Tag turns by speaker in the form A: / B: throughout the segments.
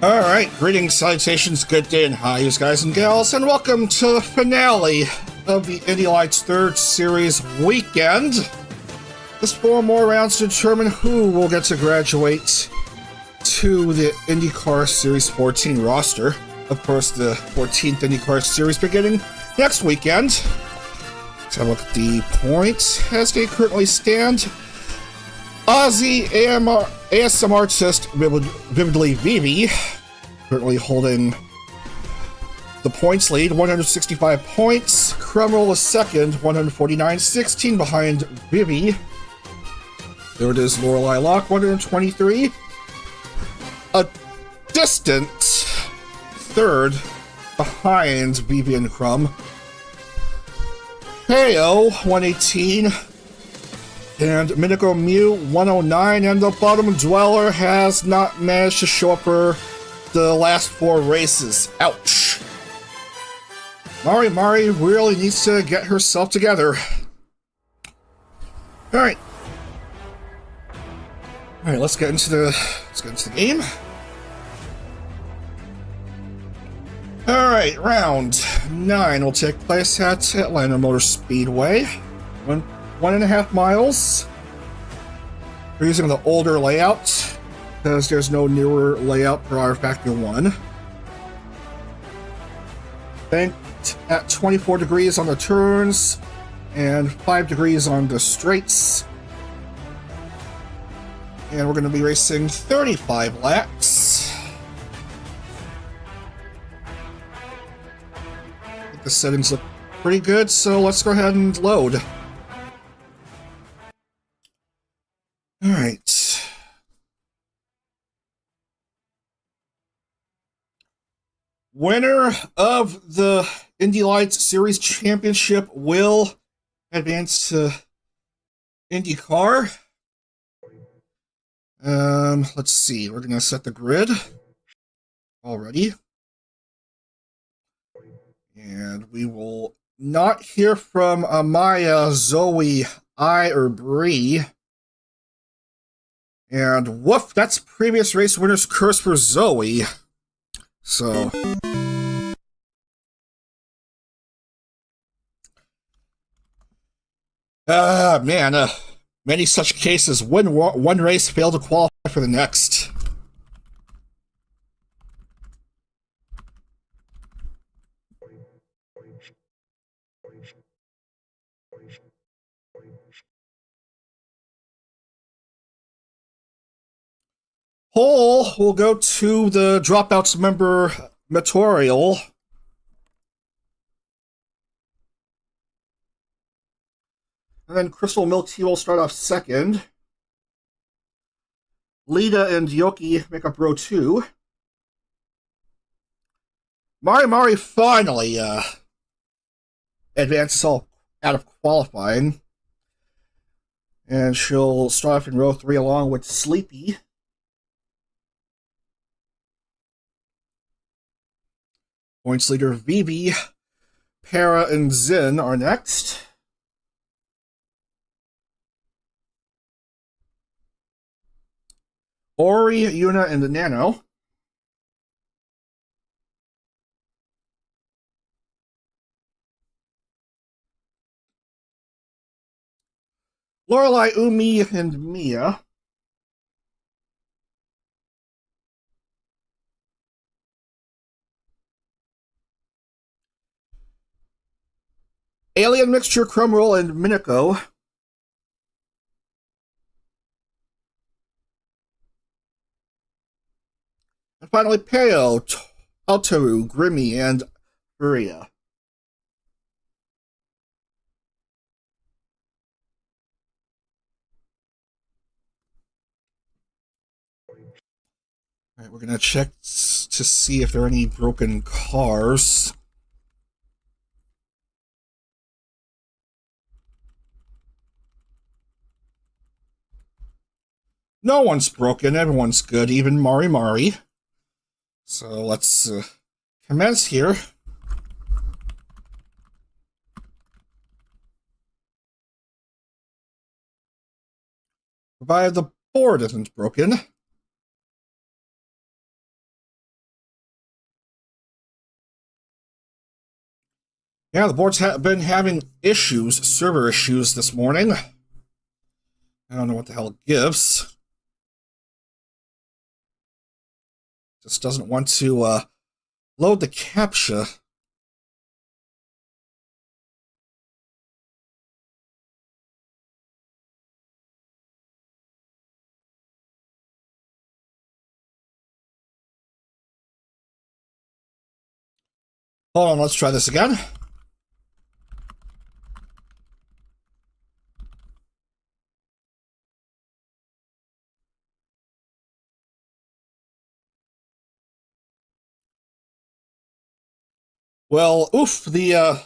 A: Alright, greetings, salutations, good day, and hi's, guys and gals, and welcome to the finale of the Indy Lights 3rd Series weekend. Just 4 more rounds to determine who will get to graduate to the IndyCar Series 14 roster. Of course, the 14th IndyCar Series beginning next weekend. Let's have a look at the points as they currently stand. Aussie ASM artist Vividly Vivi currently holding the points lead, 165 points. Crumroll is second, 149, 16 behind Vivi. Third is Lorelei Locke, 123. A distant third behind Vivi and Crumb. Heyo, 118. And Miniko Mew, 109, and the bottom dweller has not managed to show up for the last 4 races. Ouch. Mari really needs to get herself together. Alright. Alright, let's get into the game. Alright, round 9 will take place at Atlanta Motor Speedway. 1.5 miles. We're using the older layout because there's no newer layout for rFactor 1. Banked at 24 degrees on the turns and 5 degrees on the straights. And we're going to be racing 35 laps. I think the settings look pretty good, so let's go ahead and load. Alright. Winner of the Indy Lights Series Championship will advance to IndyCar. Let's see. We're going to set the grid already. And we will not hear from Amaya, Zoe, I, or Bree. And woof, that's previous race winner's curse for Zoe. So. Man, many such cases win one race, fail to qualify for the next. Pole will go to the dropouts member Material. And then Crystal Milk Tea will start off second. Lita and Yoki make up row 2. Mari finally advances all out of qualifying. And she'll start off in row 3 along with Sleepy. Points leader Vivi, Para, and Zin are next. Ori, Yuna, and the Nano. Lorelei, Umi, and Mia. Alien Mixture, Crumroll, and Miniko. And finally, Peo, Altaru, Grimmy, and Furia. Alright, we're gonna check to see if there are any broken cars. No one's broken, everyone's good, even Mari. So let's commence here. Provided the board isn't broken. Yeah, the board's been having issues, server issues this morning. I don't know what the hell it gives. Just doesn't want to load the CAPTCHA. Hold on, let's try this again. Well, oof, the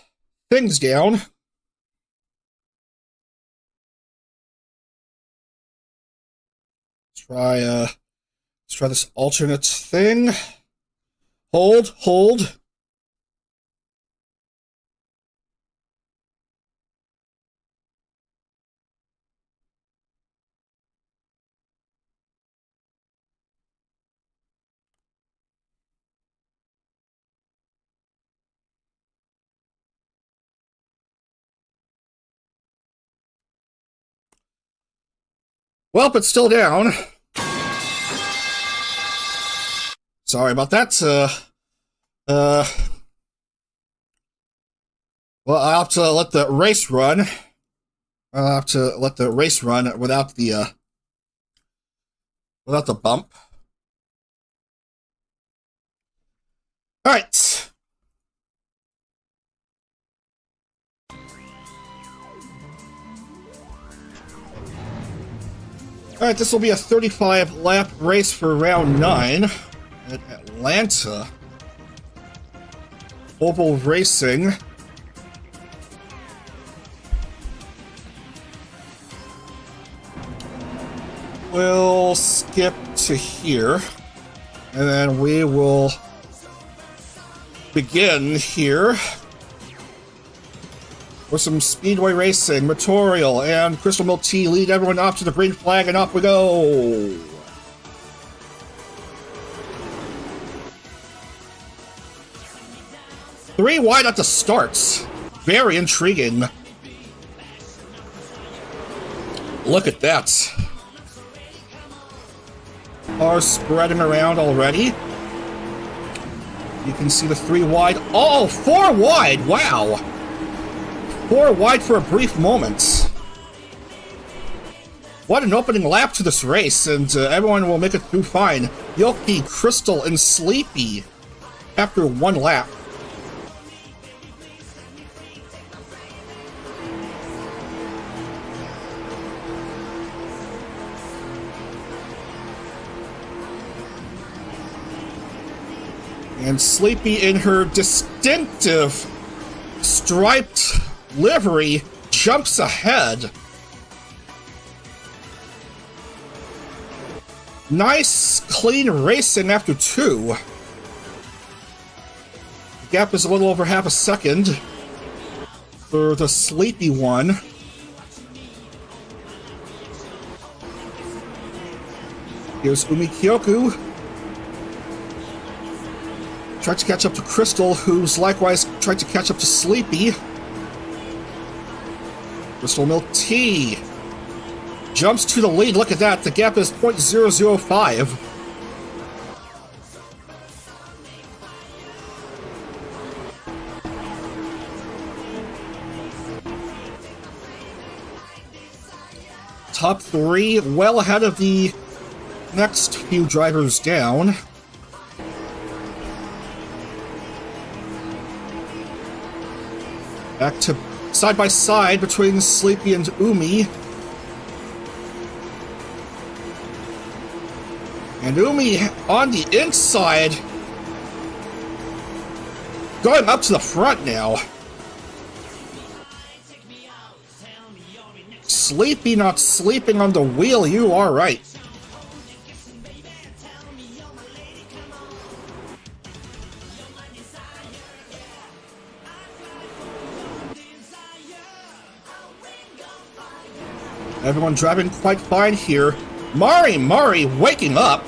A: thing's down. Let's try this alternate thing. Hold. Well, it's still down. Sorry about that. Well, I'll have to let the race run. I'll have to let the race run without the bump. All right. All right, this will be a 35-lap race for round 9 at Atlanta Oval Racing. We'll skip to here, and then we will begin here with some Speedway Racing, Motorial, and Crystal Milk Tea lead everyone off to the green flag, and off we go! Three wide at the starts. Very intriguing. Look at that. Are spreading around already. You can see the 3 wide. Oh, 4 wide! Wow! 4 wide for a brief moment. What an opening lap to this race, and everyone will make it through fine. Yoki, Crystal, and Sleepy after 1 lap. And Sleepy, in her distinctive striped livery, jumps ahead. Nice, clean racing after 2. The gap is a little over half a second for the Sleepy one. Here's Umi Kyoku. Tried to catch up to Crystal, who's likewise tried to catch up to Sleepy. Crystal Milk Tea jumps to the lead. Look at that. The gap is 0.005. Top 3 well ahead of the next few drivers down. Back to side by side between Sleepy and Umi. And Umi on the inside. Going up to the front now. Sleepy not sleeping on the wheel, you are right. Everyone driving quite fine here. Mari waking up.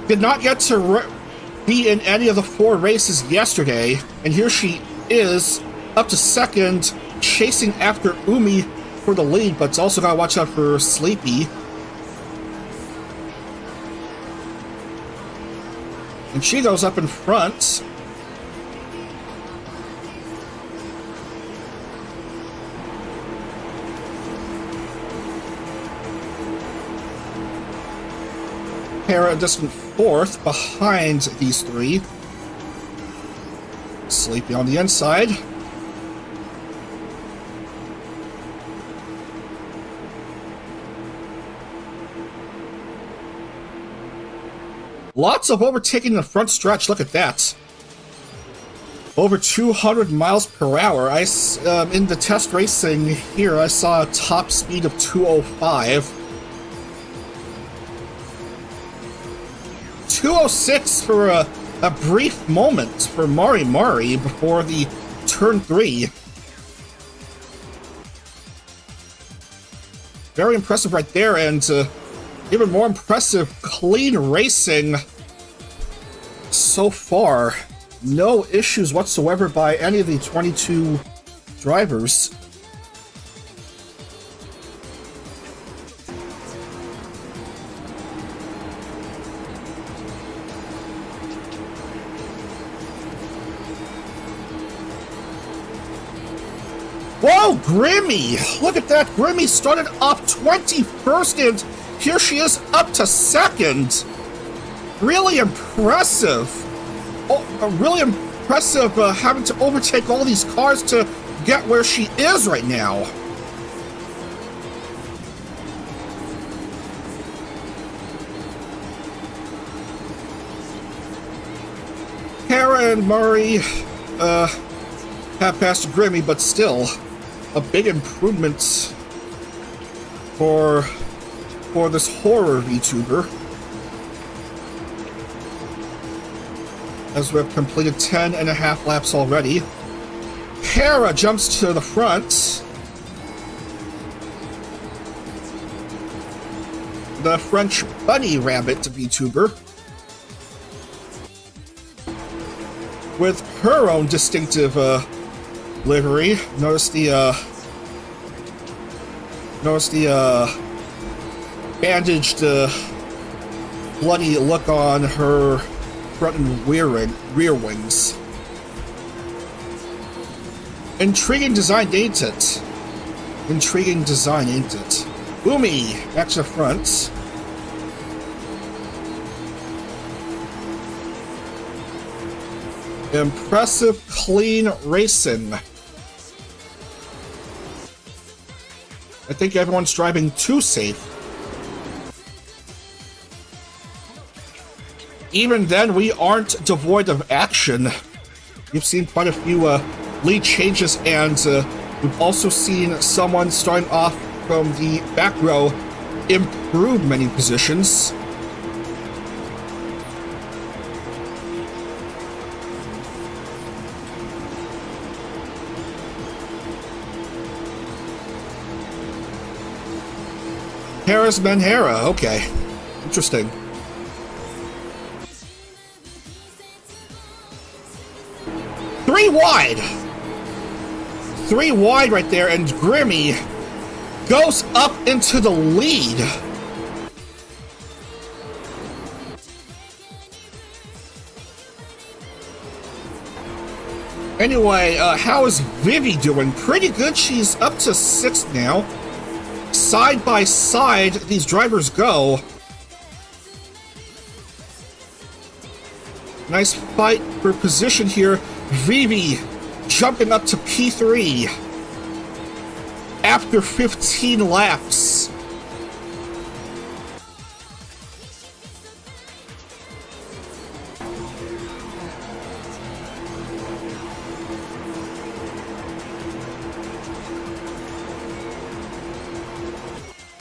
A: Did not get to be in any of the 4 races yesterday, and here she is up to second, chasing after Umi for the lead, but also gotta watch out for Sleepy. And she goes up in front. Hera distant 4th behind these 3. Sleepy on the inside. Lots of overtaking in the front stretch. Look at that. Over 200 miles per hour. In the test racing here, I saw a top speed of 205. 206 for a brief moment for Mari Mari before the turn 3. Very impressive right there, and even more impressive, clean racing so far. No issues whatsoever by any of the 22 drivers. Whoa, Grimmy! Look at that. Grimmy started off 21st, and here she is up to 2nd. Really impressive. Oh, really impressive having to overtake all these cars to get where she is right now. Hera and Murray have passed Grimmy, but still a big improvement for this horror VTuber, as we have completed 10.5 laps already. Hera jumps to the front. The French bunny rabbit VTuber, with her own distinctive livery. Notice the bandaged, bloody look on her front and rear wings. Intriguing design, ain't it? Intriguing design, ain't it? Umi, back to the front. Impressive, clean racing. I think everyone's driving too safe. Even then, we aren't devoid of action. We've seen quite a few lead changes, and we've also seen someone starting off from the back row improve many positions. Hera's Menhera, okay. Interesting. Three wide right there, and Grimmy goes up into the lead. Anyway, how is Vivi doing? Pretty good. She's up to 6th now. Side by side, these drivers go. Nice fight for position here. Vivi jumping up to P3 after 15 laps.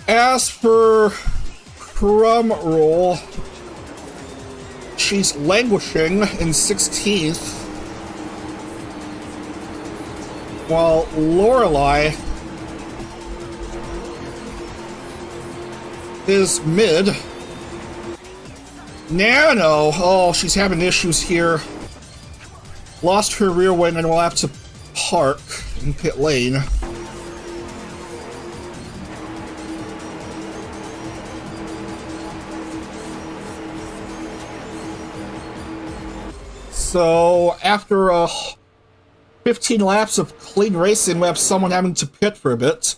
A: As for Crumb Roll, she's languishing in 16th, while Lorelei is mid. Nano, oh, she's having issues here. Lost her rear wing and will have to park in pit lane. So, after 15 laps of clean racing, we have someone having to pit for a bit.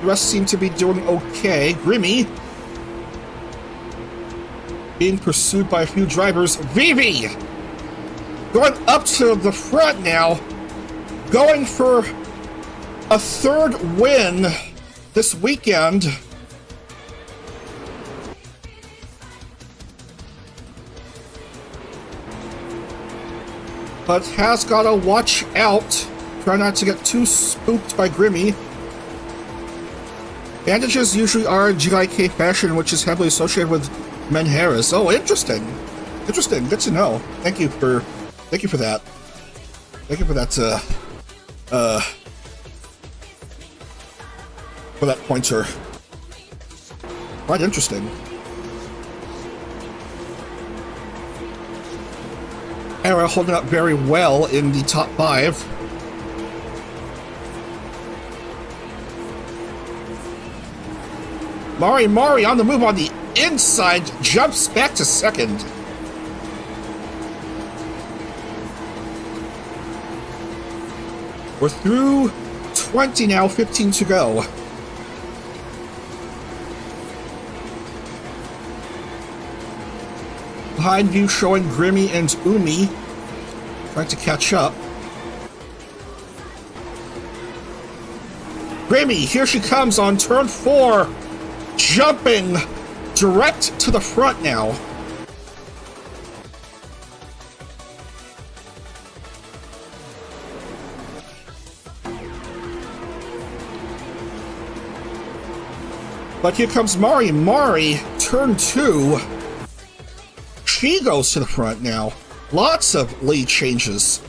A: The rest seem to be doing okay. Grimmy being pursued by a few drivers. Vivi going up to the front now, going for a third win this weekend. But has got to watch out. Try not to get too spooked by Grimmy. Bandages usually are GIK fashion, which is heavily associated with Men Harris. Oh, interesting. Interesting. Good to know. Thank you for that. Thank you for that, for that pointer. Quite interesting. Era holding up very well in the top 5. Mari on the move on the inside, jumps back to second. We're through 20 now, 15 to go. Behind view showing Grimmy and Umi trying to catch up. Grimmy, here she comes on turn 4. Jumping direct to the front now. But here comes Mari. Mari, turn 2. She goes to the front now. Lots of lead changes.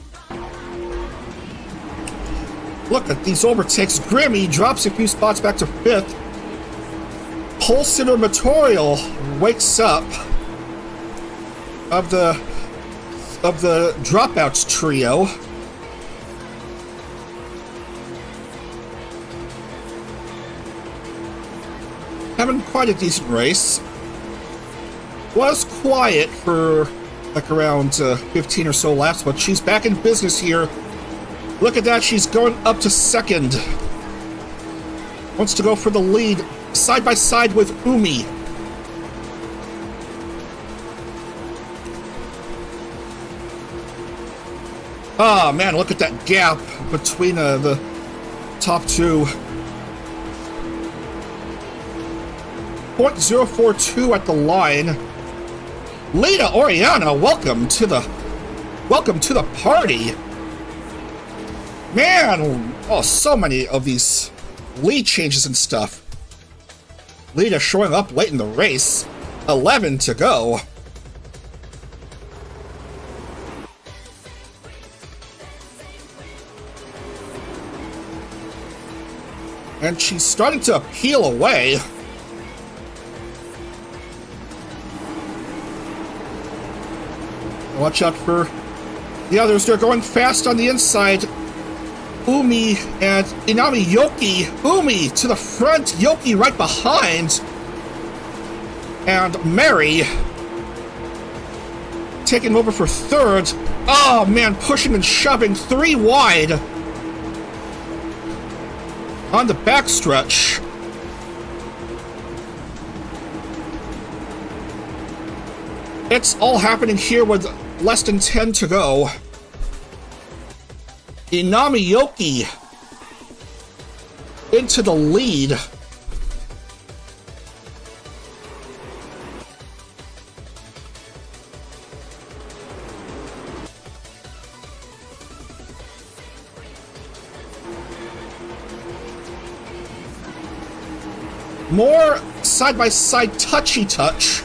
A: Look at these overtakes. Grimmy drops a few spots back to 5th. Pulsar Material wakes up of the dropouts trio. Having quite a decent race. Was quiet for like around 15 or so laps, but she's back in business here. Look at that, she's going up to second. Wants to go for the lead. Side by side with Umi. Oh man, look at that gap between the top 2. 0.042 at the line. Lita Oriana, welcome to the party. Man, oh, so many of these lead changes and stuff. Lita showing up late in the race. 11 to go. And she's starting to peel away. Watch out for the others. They're going fast on the inside. Umi and Inami Yoki. Umi to the front, Yoki right behind. And Mary taking over for third. Oh man, pushing and shoving 3 wide on the backstretch. It's all happening here with less than 10 to go. Inami Yoki into the lead. More side-by-side touchy touch.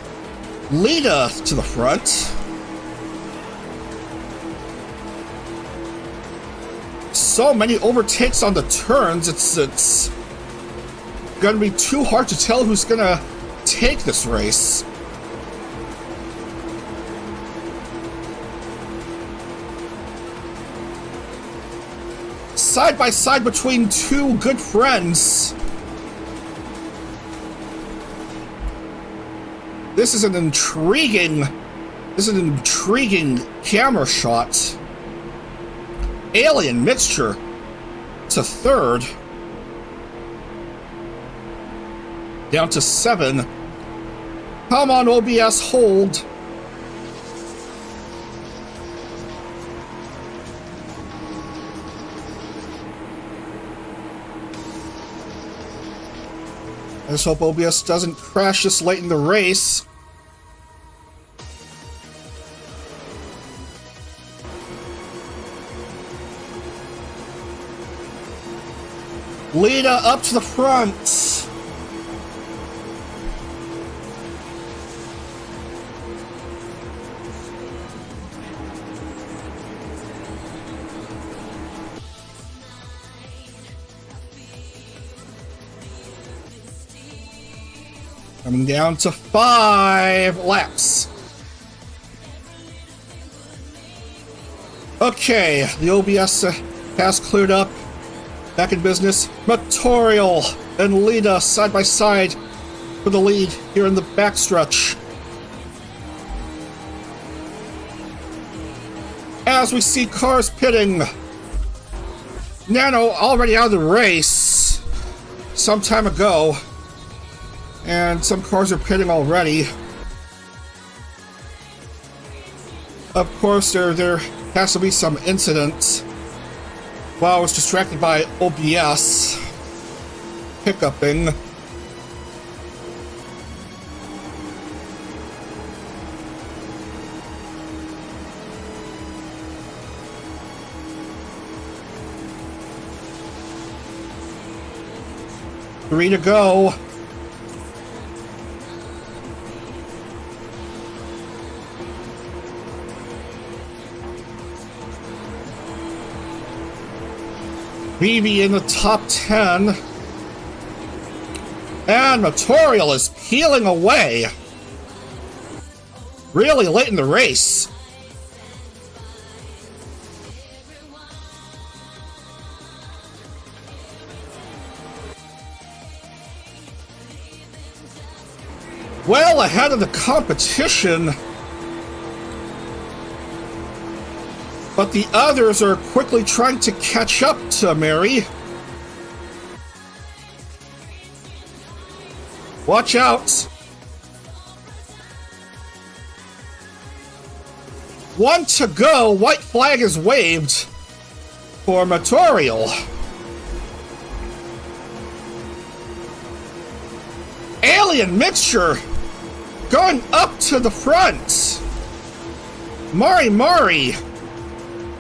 A: Lita to the front. So many overtakes on the turns, it's gonna be too hard to tell who's gonna take this race. Side by side between two good friends. This is an intriguing camera shot. Alien Mixture to third. Down to 7. Come on, OBS, hold. I just hope OBS doesn't crash this late in the race. Lita up to the front. Coming down to 5 laps. Okay, the OBS has cleared up. Back in business. Material and Lita side by side for the lead here in the backstretch. As we see cars pitting. Nano already out of the race some time ago. And some cars are pitting already. Of course, there has to be some incident. While I was distracted by OBS hiccuping. Three to go. BB in the top 10. And Material is peeling away. Really late in the race. Well ahead of the competition. But the others are quickly trying to catch up to Mary. Watch out. 1 to go. White flag is waved for Material. Alien Mixture going up to the front. Mari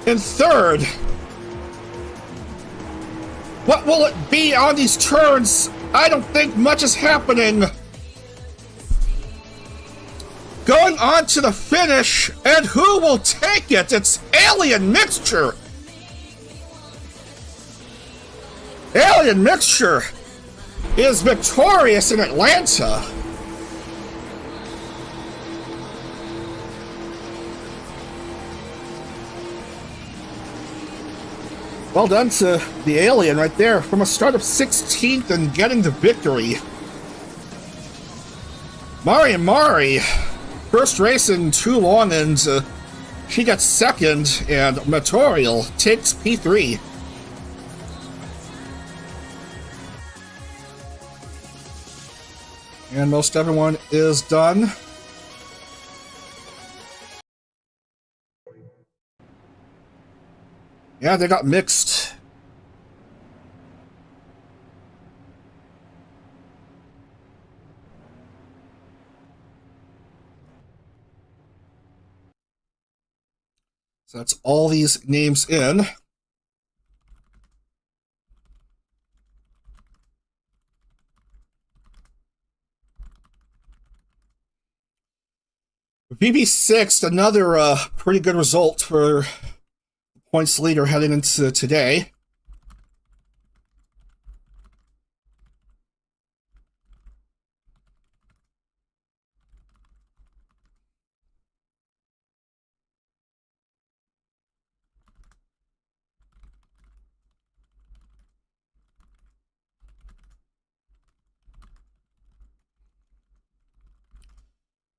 A: in third. What will it be on these turns? I don't think much is happening. Going on to the finish, and who will take it? It's Alien Mixture. Alien Mixture is victorious in Atlanta. Well done to the Alien right there, from a start of 16th and getting the victory. Mari, first race in too long, and she got second, and Material takes P3. And most everyone is done. Yeah, they got mixed. So that's all these names in. BB6th, another pretty good result for points leader heading into today.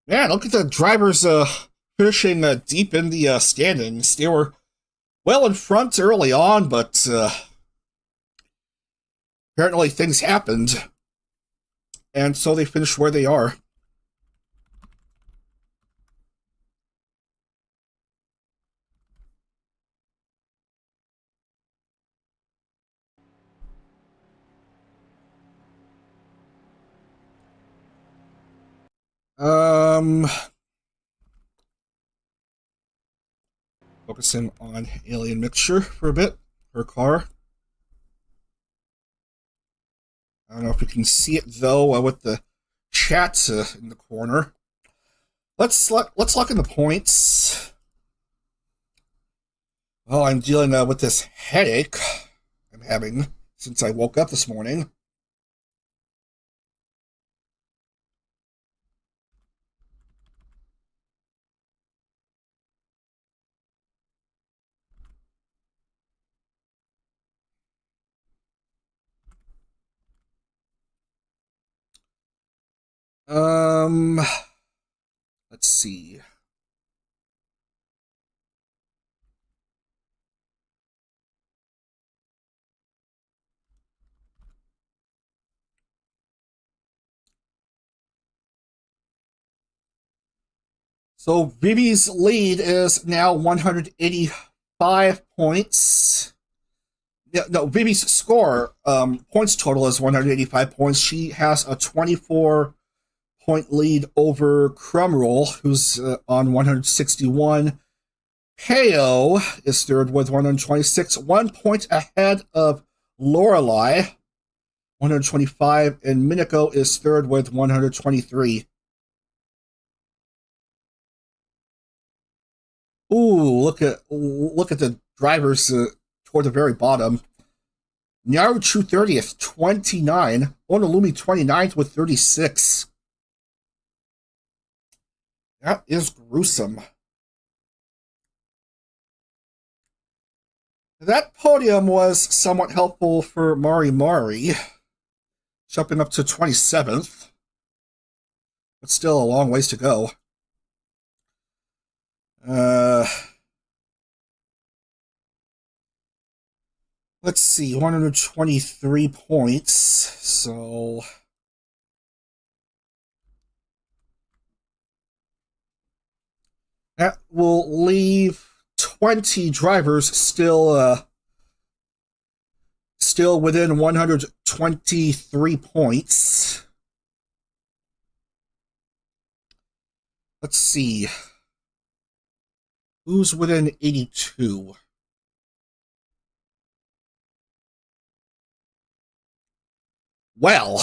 A: Man, look at the drivers finishing deep in the standings. They were well in front early on, but apparently things happened, and so they finished where they are. Focusing on Alien Mixture for a bit, her car. I don't know if you can see it though with the chat in the corner. Let's look in the points. Oh, I'm dealing with this headache I'm having since I woke up this morning. Let's see. So Vivi's lead is now 185 points. Yeah, no, Vivi's score points total is 185 points. She has a 24-point lead over Crumroll, who's on 161. Peo is third with 126, 1 point ahead of Lorelei, 125, and Miniko is third with 123. Ooh, look at the drivers toward the very bottom. Naruchu 30th, 29. Onolumi 29th with 36. That is gruesome. That podium was somewhat helpful for Mari Mari, jumping up to 27th. But still a long ways to go. Let's see, 123 points, so that will leave 20 drivers still within 123 points. Let's see. Who's within 82? Well,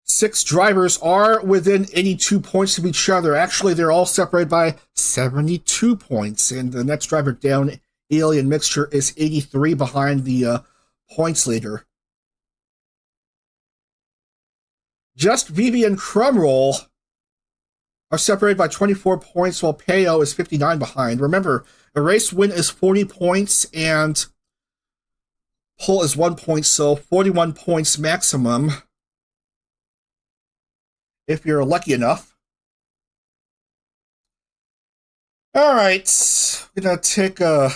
A: six drivers are within 82 points of each other. Actually, they're all separated by 72 points, and the next driver down, Alien Mixture, is 83 behind the points leader. Just Vivi and Crumroll are separated by 24 points, while Peo is 59 behind. Remember, a race win is 40 points, and pole is 1 point, so 41 points maximum, if you're lucky enough. All right, we're going to take a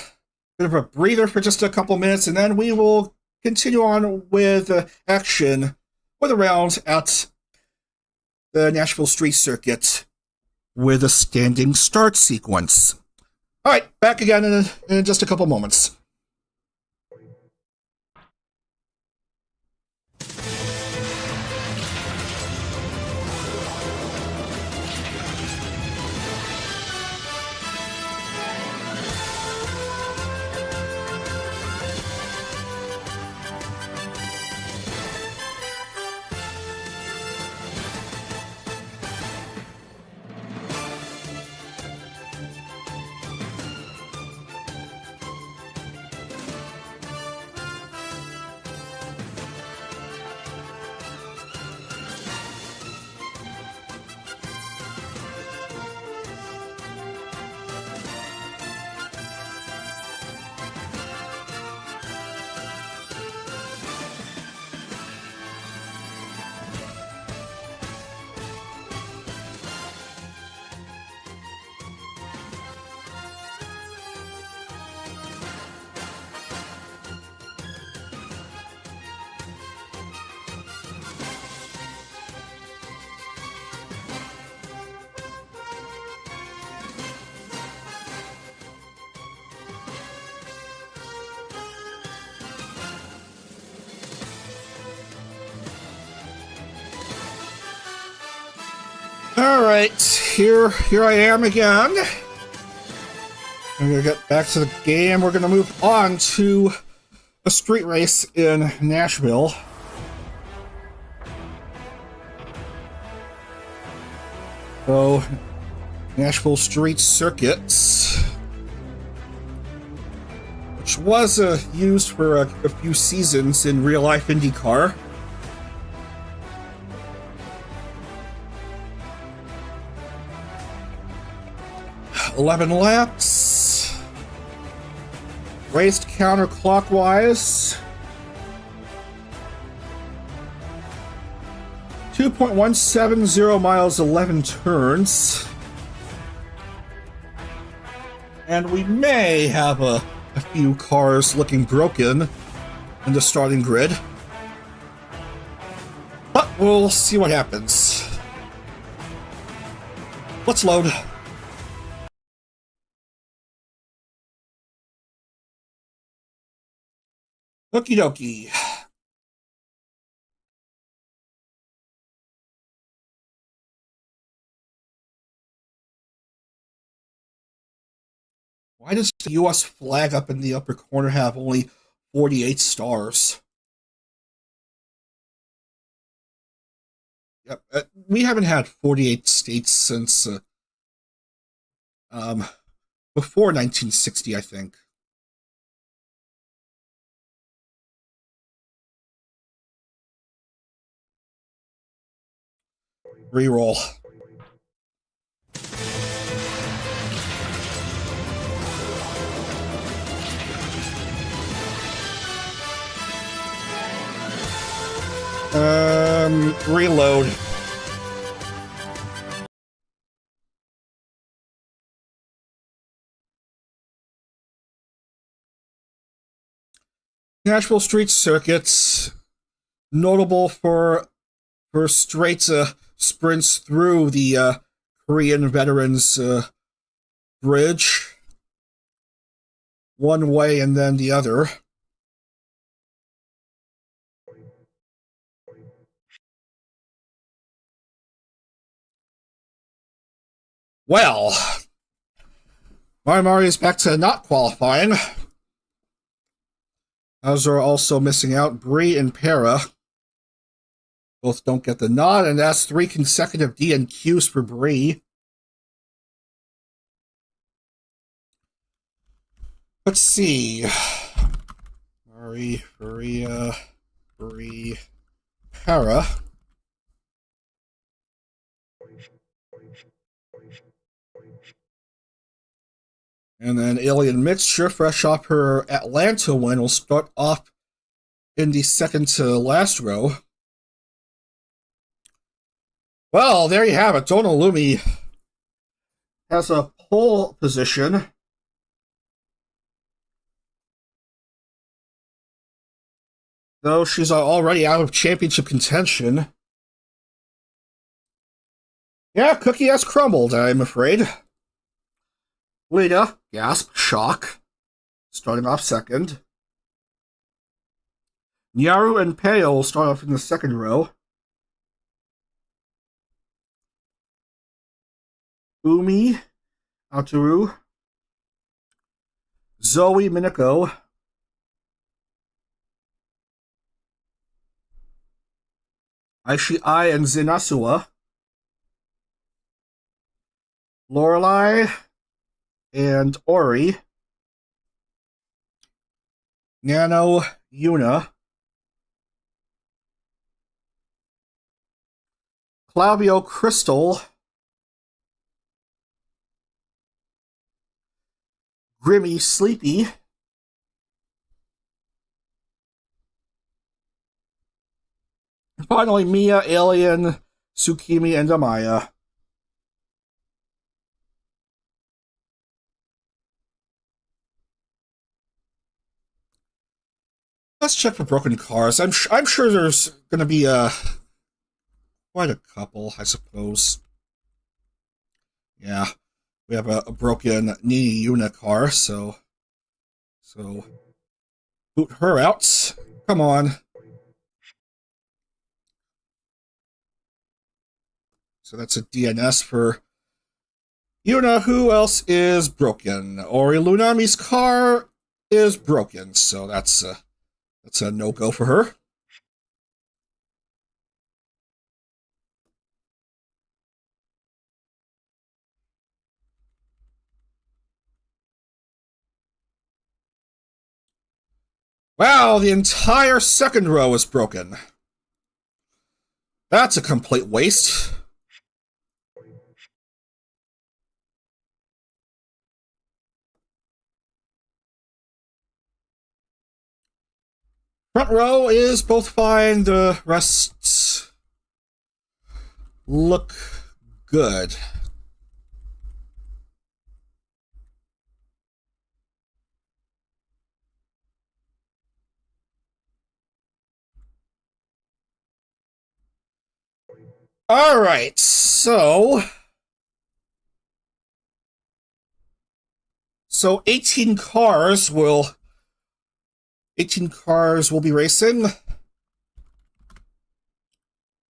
A: bit of a breather for just a couple minutes, and then we will continue on with action for the rounds at the Nashville Street Circuit with a standing start sequence. All right, back again in just a couple moments. All right, here I am again. I'm gonna get back to the game. We're gonna move on to a street race in Nashville. So, Nashville Street Circuits, which was used for a few seasons in real-life IndieCar. "11 laps, raced counterclockwise, 2.170 miles, 11 turns, and we may have a few cars looking broken in the starting grid, but we'll see what happens. Let's load. Okie dokie. Why does the US flag up in the upper corner have only 48 stars? Yep, we haven't had 48 states since before 1960, I think. Reroll. Reload. Nashville Street Circuits, notable for straight sprints through the Korean Veterans Bridge, one way and then the other. Well, Mari is back to not qualifying. Those are also missing out. Bree and Para both don't get the nod, and that's 3 consecutive DNQs for Bree. Let's see. Mari, Faria, Bree, Para. And then Alien Mixture, fresh off her Atlanta win, will start off in the second to last row. Well, there you have it. Donna Lumi has a pole position. Though she's already out of championship contention. Yeah, cookie has crumbled, I'm afraid. Lita, gasp, shock, starting off second. Nyaru and Peo will start off in the second row. Umi, Ataru, Zoe, Minako, Aishi Ai and Zinasua, Lorelai and Ori, Nano, Yuna, Clavio, Crystal, Grimmy, Sleepy, and finally Mia, Alien, Tsukimi, and Amaya. Let's check for broken cars. I'm sure there's going to be quite a couple, I suppose. Yeah, we have a broken Nini Yuna car, so boot her out. Come on. So that's a DNS for Yuna. Who else is broken? Ori Lunami's car is broken, so that's a no-go for her. Wow, the entire second row is broken. That's a complete waste. Front row is both fine. The rest look good. All right, so 18 cars will be racing.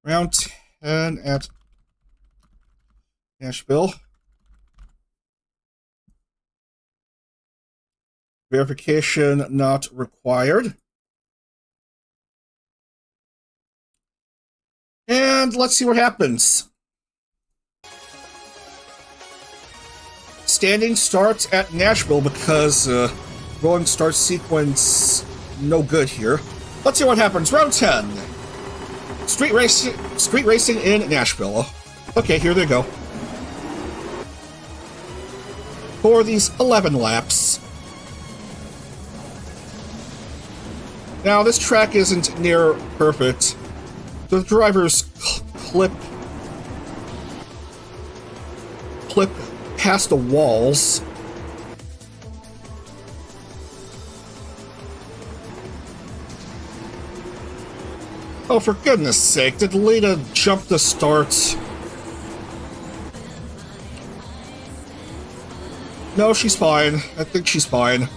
A: Round 10 at Nashville. Verification not required. And let's see what happens. Standing starts at Nashville because rolling start sequence no good here. Let's see what happens. Round 10. Street racing in Nashville. Okay, here they go. For these 11 laps. Now, this track isn't near perfect. The drivers clip past the walls. Oh, for goodness sake, did Lita jump the start? No, she's fine. I think she's fine.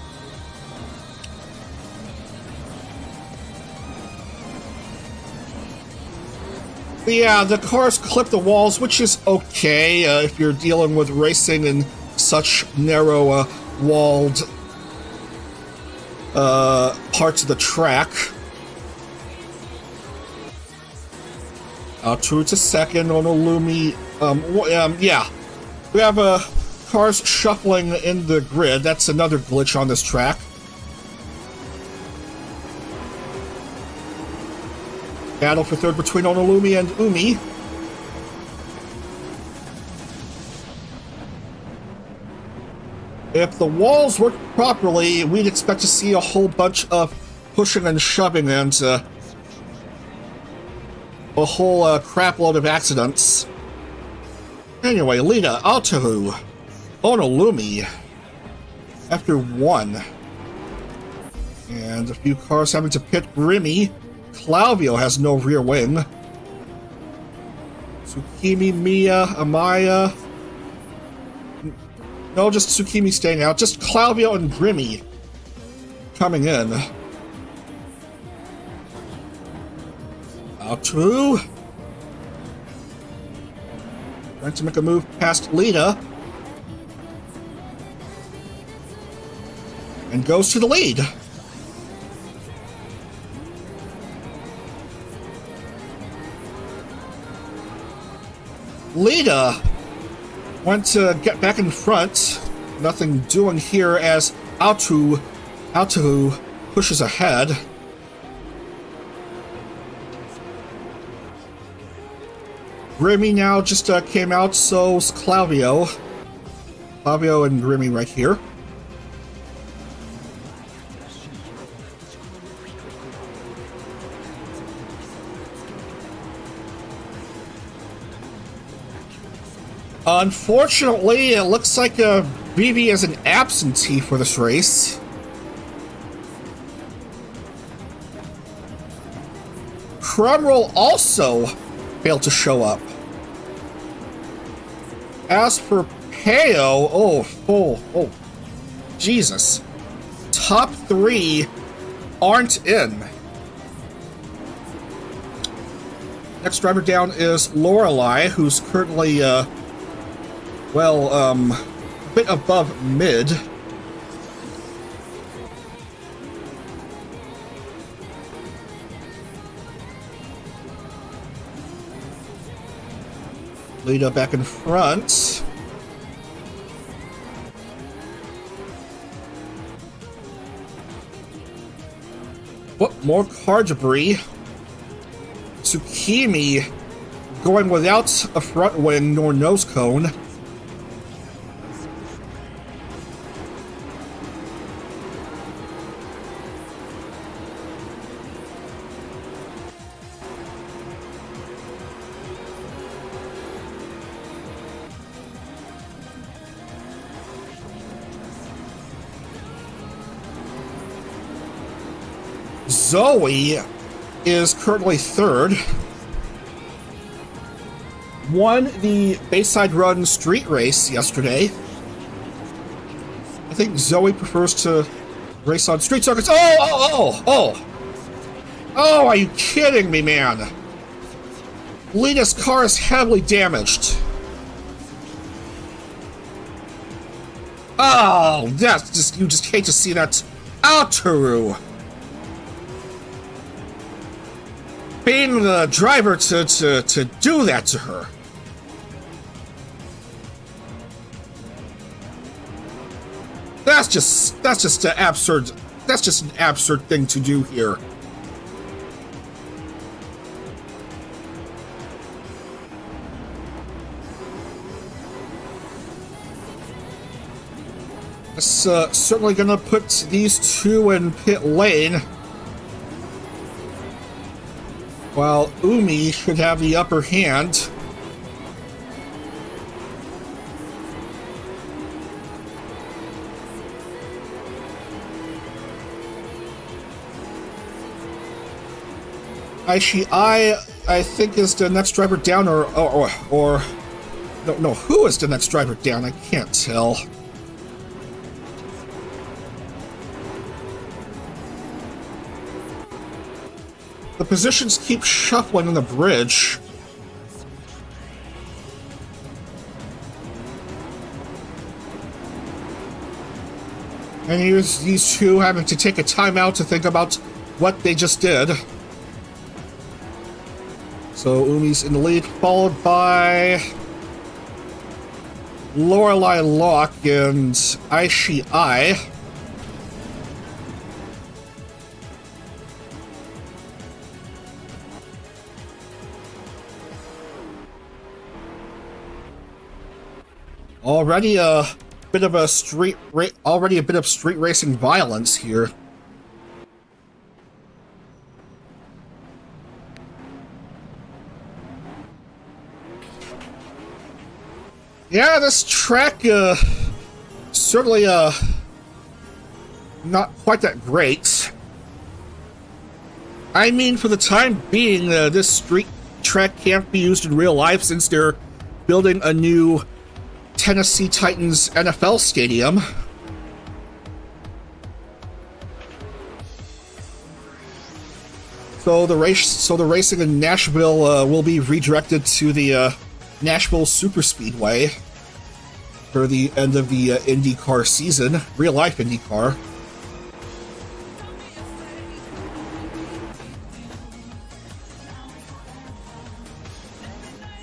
A: But yeah, the cars clip the walls, which is okay if you're dealing with racing in such narrow, walled parts of the track. True to second on Illumi. Yeah. We have cars shuffling in the grid. That's another glitch on this track. Battle for third between Onolumi and Umi. If the walls work properly, we'd expect to see a whole bunch of pushing and shoving and a whole crapload of accidents. Anyway, Lita, Altahu, Onolumi, after one. And a few cars having to pit Grimmy. Claudio has no rear wing. Tsukimi, Mia, Amaya. No, just Tsukimi staying out. Just Claudio and Grimmy coming in. Altu. Trying to make a move past Lita. And goes to the lead. Lita went to get back in front. Nothing doing here as Altahu pushes ahead. Grimmy now just came out, so's Claudio. Claudio and Grimmy right here. Unfortunately, it looks like BB is an absentee for this race. Crumroll also failed to show up. As for Peo, oh, Jesus. Top three aren't in. Next driver down is Lorelei, who's currently, a bit above mid. Lita back in front. What more car debris? Tsukimi going without a front wing nor nose cone. Zoe is currently third. Won the Bayside Run street race yesterday. I think Zoe prefers to race on street circuits. Oh, are you kidding me, man? Lita's car is heavily damaged. Oh, that's just, you just hate to see that. Aotaru being the driver to do that to her. That's just an absurd. That's just an absurd thing to do here. It's certainly gonna put these two in pit lane. While Umi should have the upper hand. Aishi, I think is the next driver down, or no, who is the next driver down? I can't tell. The positions keep shuffling on the bridge. And here's these two having to take a timeout to think about what they just did. So Umi's in the lead, followed by Lorelei Locke and Aishi Ai. Already a bit of street racing violence here. Yeah, this track certainly not quite that great. I mean, for the time being, this street track can't be used in real life since they're building a new Tennessee Titans NFL stadium. So the racing in Nashville will be redirected to the Nashville Super Speedway for the end of the IndieCar season, real life IndieCar.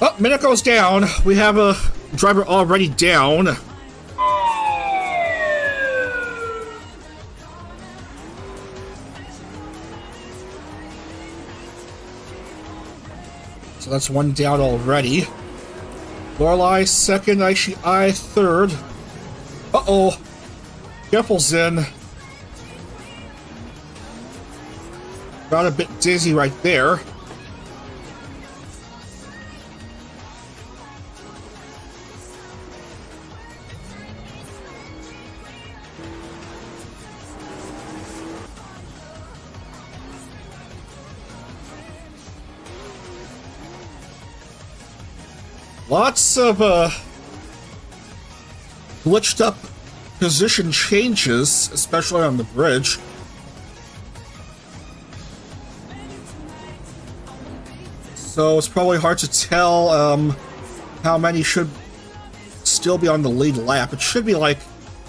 A: Oh, minute goes down. We have a driver already down. So that's one down already. Lorelei second, Aishi Ai third. Uh-oh. Geffel's in. Got a bit dizzy right there. Lots of glitched up position changes, especially on the bridge. So it's probably hard to tell how many should still be on the lead lap. It should be like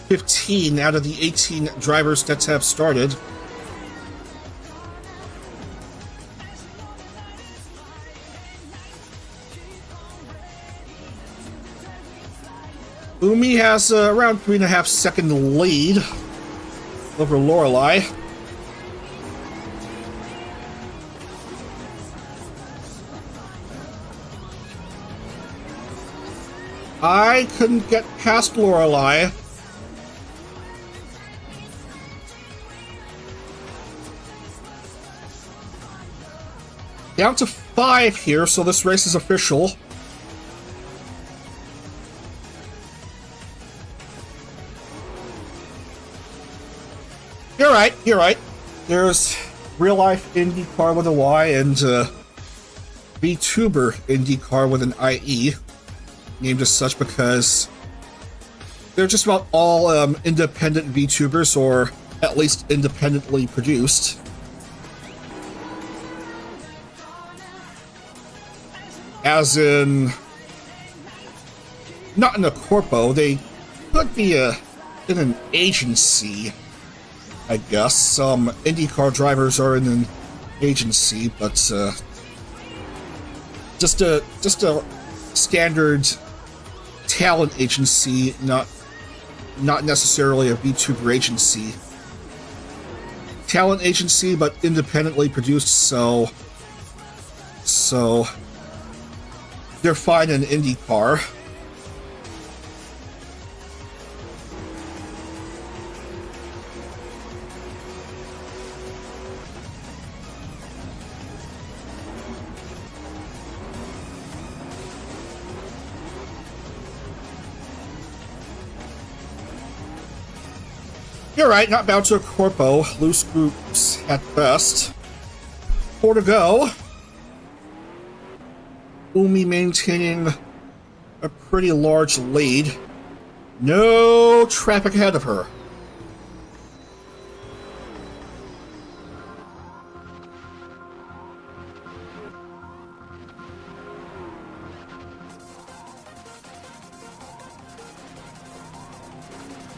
A: 15 out of the 18 drivers that have started. Umi has around 3.5 second lead over Lorelei. I couldn't get past Lorelei. Down to 5 here, so this race is official. You're right, you're right. There's real life IndieCar with a Y and VTuber IndieCar with an IE. Named as such because they're just about all independent VTubers, or at least independently produced. As in, not in a corpo, they could be in an agency, I guess. Some IndieCar drivers are in an agency, but just a standard talent agency, not necessarily a VTuber agency. Talent agency, but independently produced, so they're fine in IndieCar. You're right, not bound to a corpo. Loose groups at best. 4 to go. Umi maintaining a pretty large lead. No traffic ahead of her.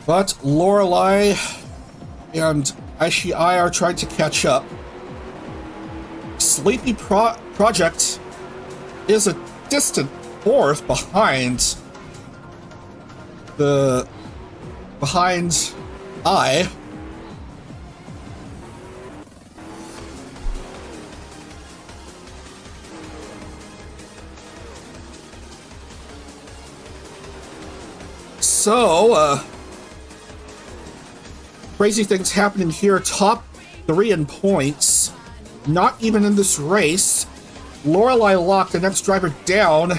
A: But Lorelei and Ishii are trying to catch up. Sleepy Project is a distant 4th behind I. So, crazy things happening here. Top 3 in points. Not even in this race. Lorelei locked, the next driver down,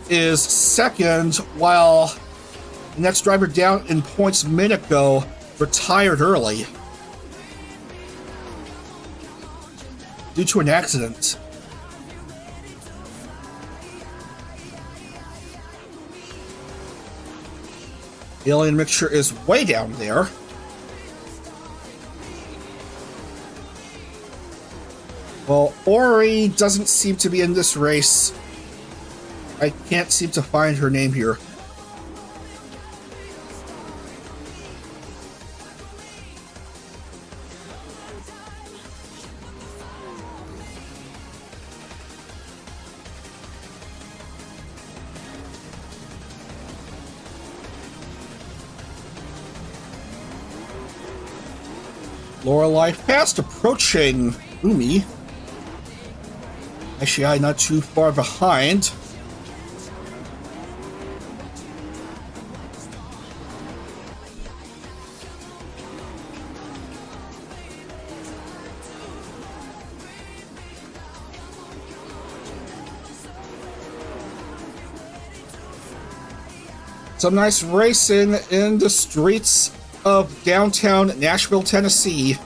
A: is 2nd, while the next driver down in points Miniko retired early due to an accident. Alien Mixture is way down there. Well, Ori doesn't seem to be in this race. I can't seem to find her name here. Lorelei fast approaching Umi. Ishii not too far behind. Some nice racing in the streets of downtown Nashville, Tennessee.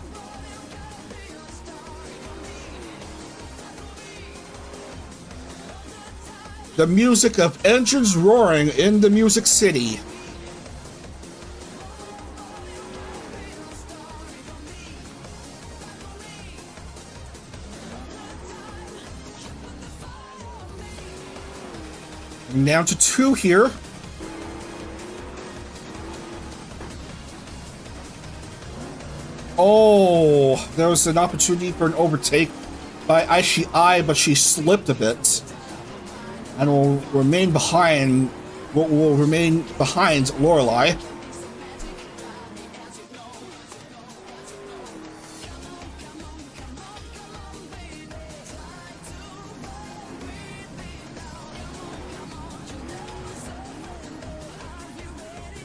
A: The music of engines roaring in the Music City. Down to 2 here. Oh, there was an opportunity for an overtake by Ishii, but she slipped a bit. And will remain behind Lorelei.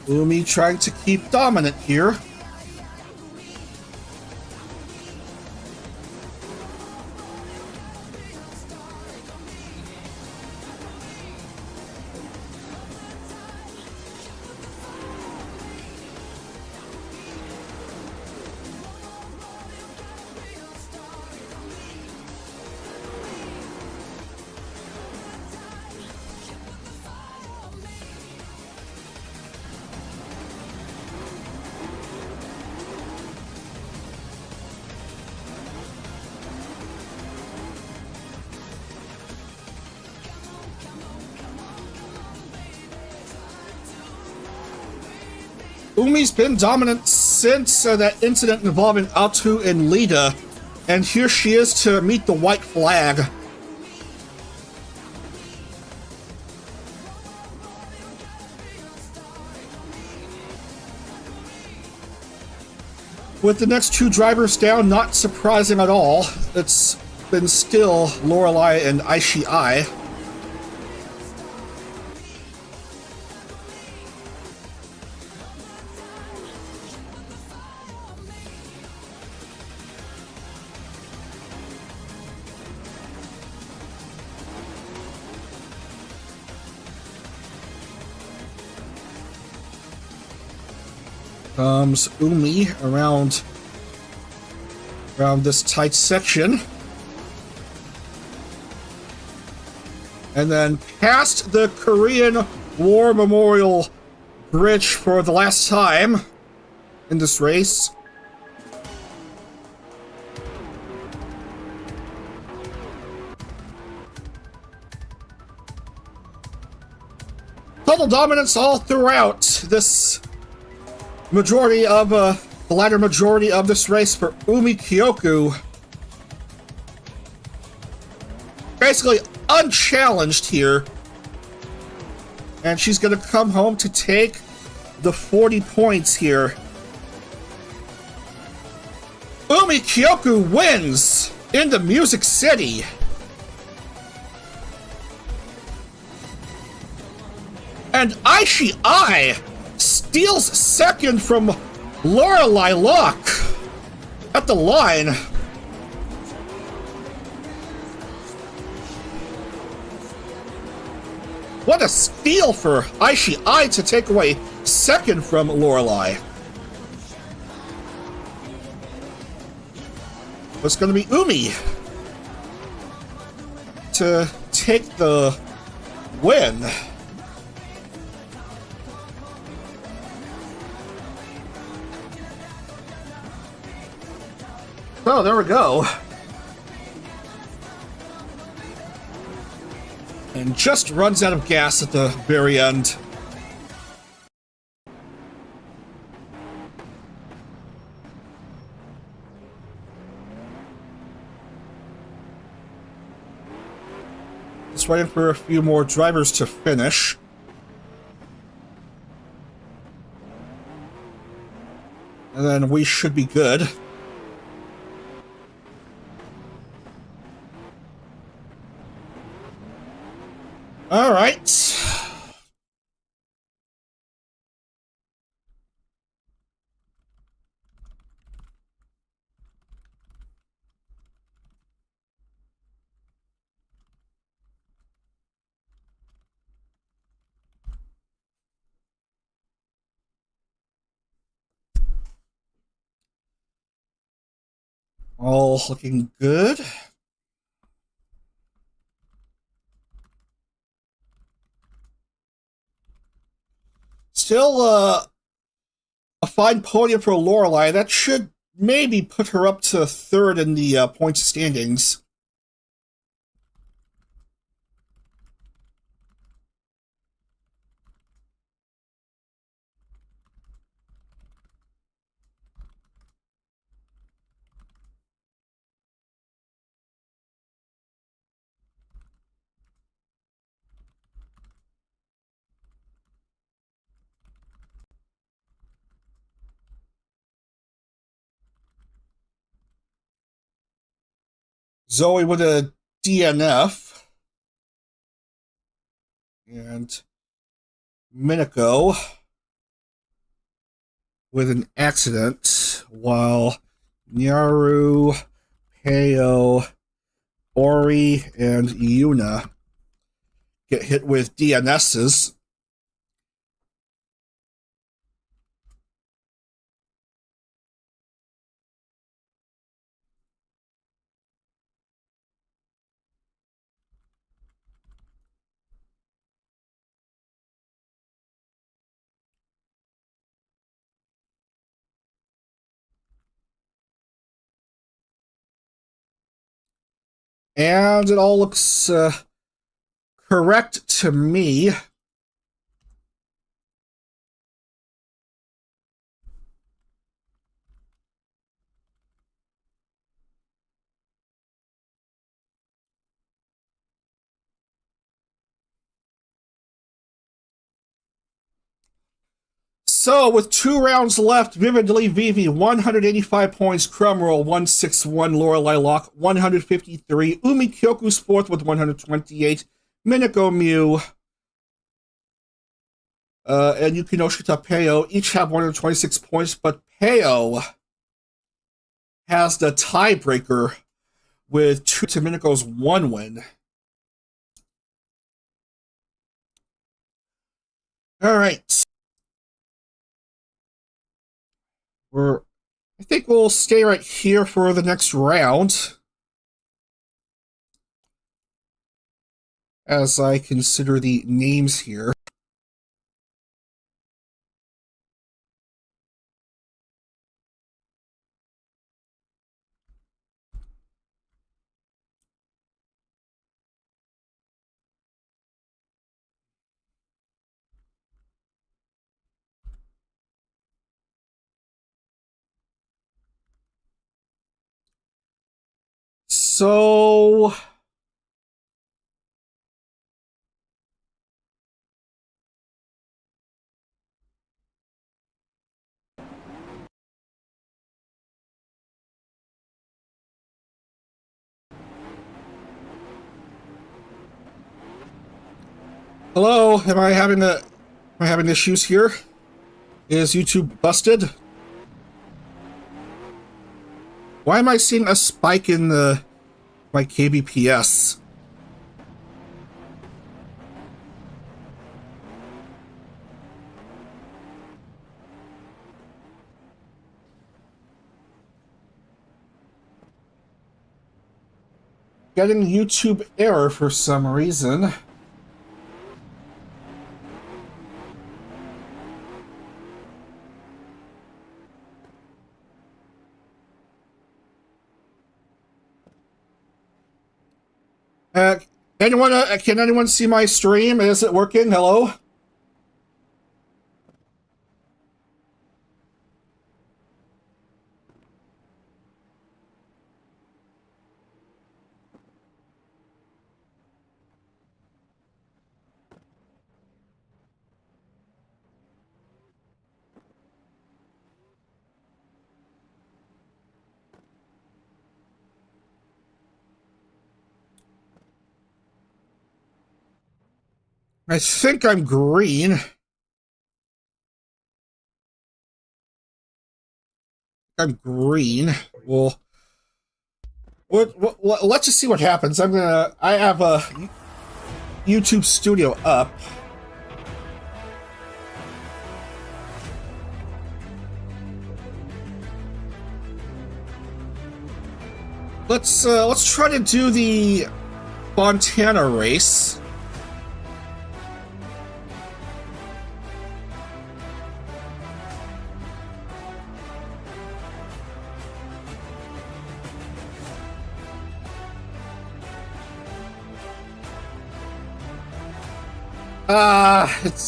A: Umi trying to keep dominant here. Umi's been dominant since that incident involving Atu and Lita, and here she is to meet the white flag. With the next 2 drivers down, not surprising at all. It's been still Lorelei and Ishii. Comes Umi around this tight section. And then past the Korean War Memorial Bridge for the last time in this race. Total dominance all throughout this majority of the latter majority of this race for Umi Kyoku. Basically unchallenged here. And she's gonna come home to take the 40 points here. Umi Kyoku wins into Music City. And Ishii steals second from Lorelei Locke at the line. What a steal for Ishii to take away second from Lorelei. It's going to be Umi to take the win. Oh, there we go. And just runs out of gas at the very end. Just waiting for a few more drivers to finish. And then we should be good. All right. All looking good. Still a fine podium for Lorelei. That should maybe put her up to third in the points standings. Zoe with a DNF. And Minako with an accident, while Nyaru, Peo, Ori, and Yuna get hit with DNSs. And it all looks correct to me. So, with 2 rounds left, Vividly Vivi, 185 points, Crumroll, 161, Lorelei Locke, 153, Umi Kyoku's fourth with 128, Minako Mew, and Yukinoshita Peo each have 126 points, but Peo has the tiebreaker with 2 to Minako's 1 win. All right. I think we'll stay right here for the next round, as I consider the names here. So, hello, am I having issues here? Is YouTube busted? Why am I seeing a spike in my kbps? Getting YouTube error for some reason. Can anyone see my stream? Is it working? Hello? I think I'm green. I'm green. Well, let's just see what happens. I have a YouTube Studio up. Let's try to do the Fontana race.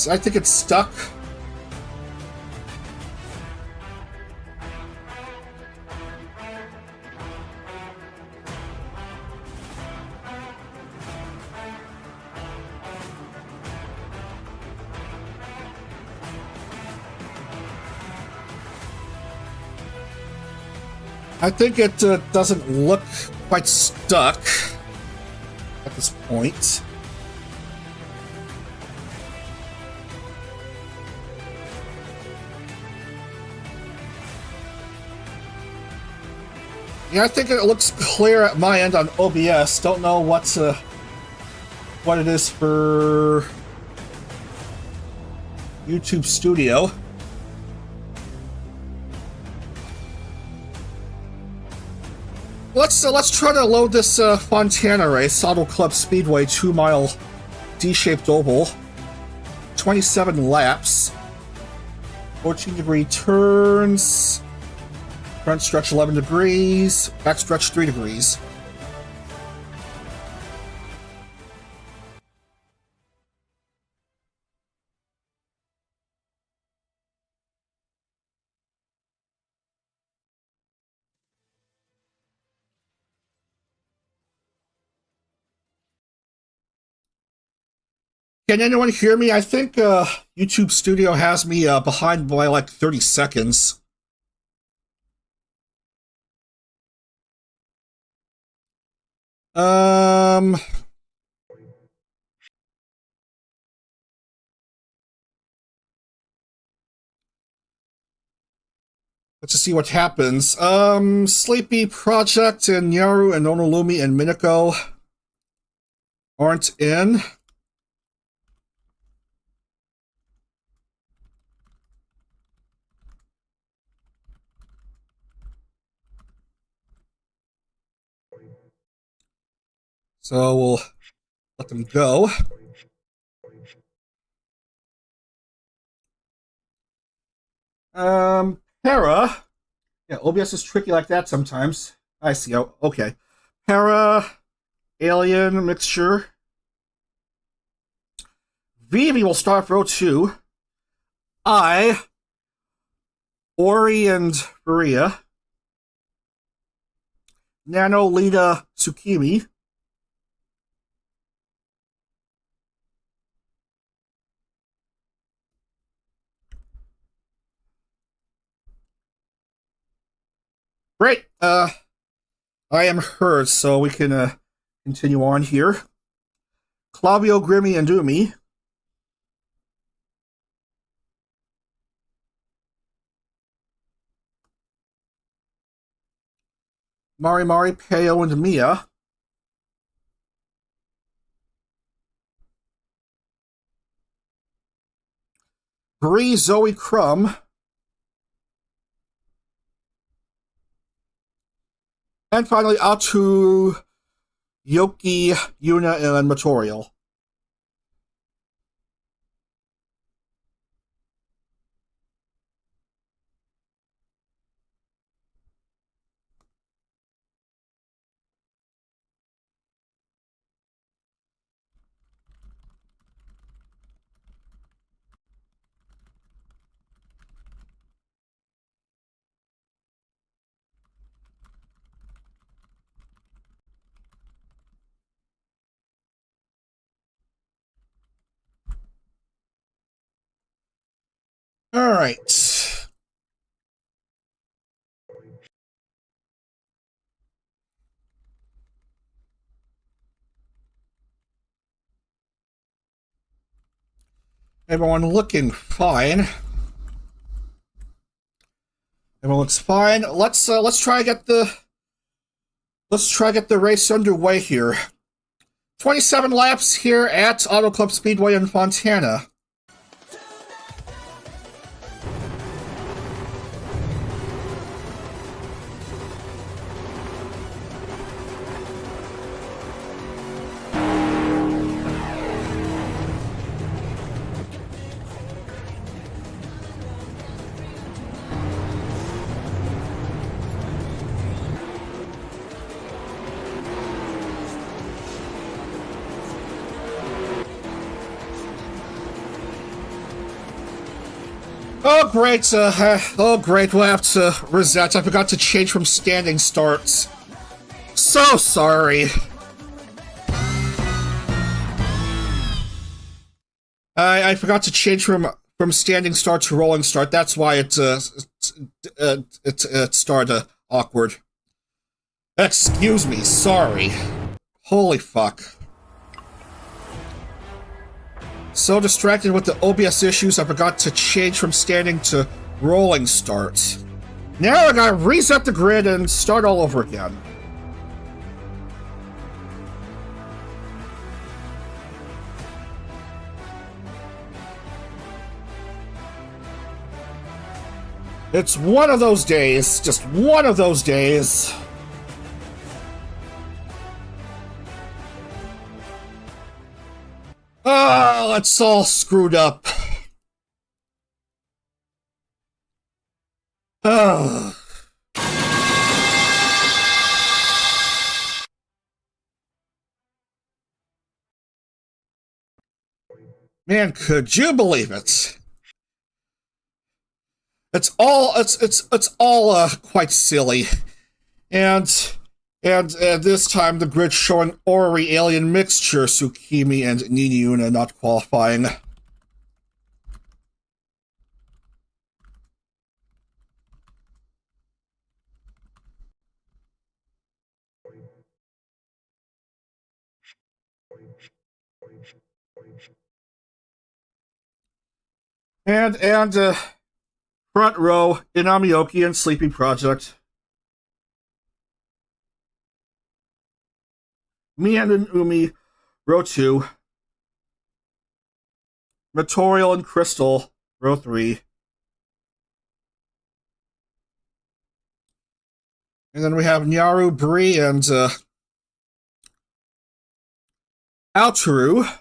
A: I think it's stuck. I think it doesn't look quite stuck at this point. Yeah, I think it looks clear at my end on OBS. Don't know what it is for YouTube Studio. Let's try to load this Fontana race, Auto Club Speedway 2-mile D-shaped oval. 27 laps. 14-degree turns. Front stretch 11 degrees. Back stretch 3 degrees. Can anyone hear me? I think YouTube Studio has me behind by like 30 seconds. Let's just see what happens. Sleepy Project and Nyaru and Onolumi and Minako aren't in. So we'll let them go. Para. Yeah, OBS is tricky like that sometimes. I see. Oh, okay. Para, Alien, Mixture. Vivi will start row 2. Ori and Maria. Nano, Lita, Tsukimi. Great. I am heard, so we can continue on here. Claudio, Grimmy, and Doomy. Mari, Peo, and Mia. Bree, Zoe, Crumb. And finally, out to Yoki, Yuna, and Matorial. All right. Everyone looking fine. Everyone looks fine. Let's try to get the race underway here. 27 laps here at Auto Club Speedway in Fontana. Oh great, we'll have to reset. I forgot to change from standing starts. So sorry. I forgot to change from standing start to rolling start. That's why it started awkward. Excuse me, sorry. Holy fuck. So distracted with the OBS issues, I forgot to change from standing to rolling start. Now I gotta reset the grid and start all over again. It's one of those days, just one of those days. Oh, it's all screwed up. Oh. Man, could you believe it? It's all quite silly, and this time the grid showing Ori Alien Mixture, Tsukimi, and Niniyuna not qualifying. And front row, Inamioki and Sleepy Project. Mian and Umi, row 2. Material and Crystal, row 3. And then we have Nyaru, Bree, and Altaru.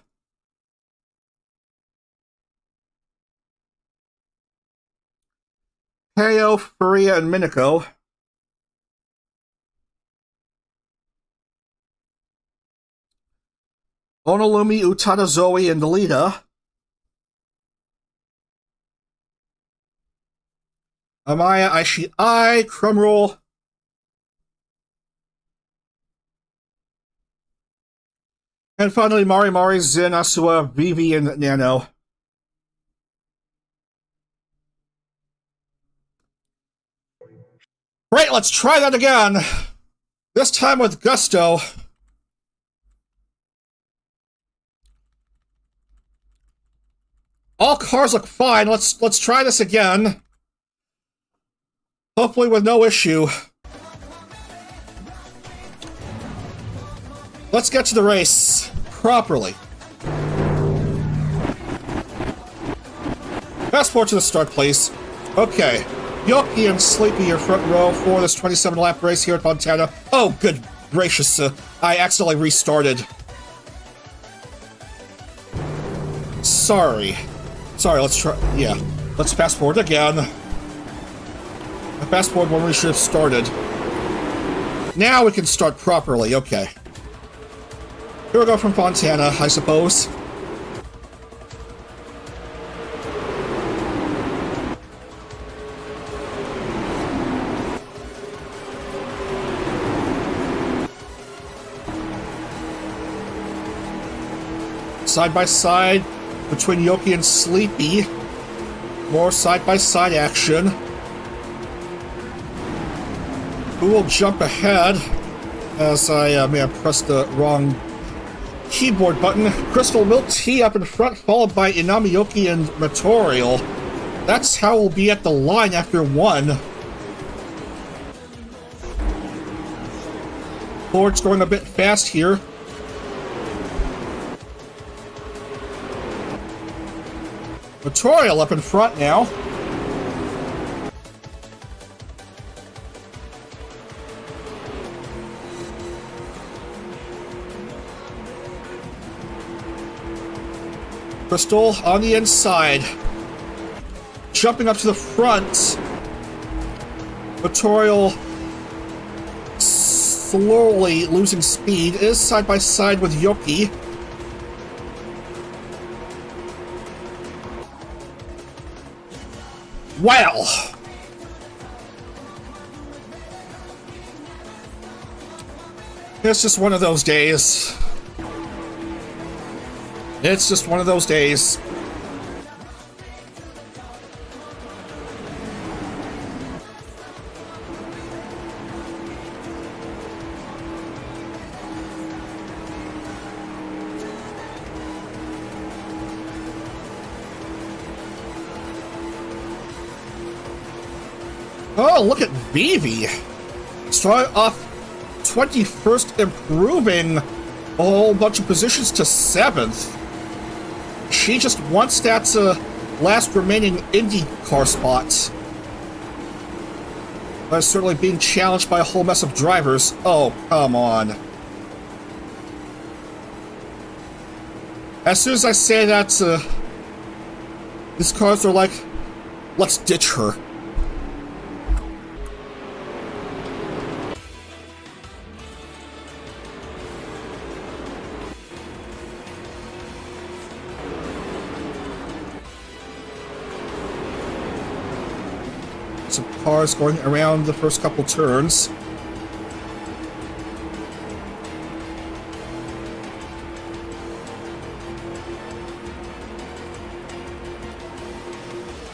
A: Heyo, Furia, and Minako. Onolumi, Utada, Zoe, and Lita. Amaya, Aishi, Crumroll. And finally, Mari, Zin, Asua, Vivi, and Nano. Right, let's try that again. This time with gusto. All cars look fine. Let's try this again. Hopefully with no issue. Let's get to the race properly. Fast forward to the start, please. Okay. Yoki and Sleepy are front row for this 27-lap race here at Fontana. Oh, good gracious. I accidentally restarted. Sorry, let's try. Yeah. Let's fast forward again. I fast forward when we should have started. Now we can start properly. Okay. Here we go from Fontana, I suppose. Side by side between Yoki and Sleepy. More side-by-side action. Who will jump ahead? As I may have pressed the wrong keyboard button. Crystal will tee up in front, followed by Inamioki and Material. That's how we'll be at the line after one. Ford's going a bit fast here. Material up in front now. Crystal on the inside. Jumping up to the front. Material slowly losing speed. Is side by side with Yoki. Well, it's just one of those days. It's just one of those days. Oh, look at Vivi. Starting off 21st, improving a whole bunch of positions to 7th. She just wants that last remaining IndieCar spot. But certainly being challenged by a whole mess of drivers. Oh, come on. As soon as I say that, these cars are like, let's ditch her. Some cars going around the first couple turns.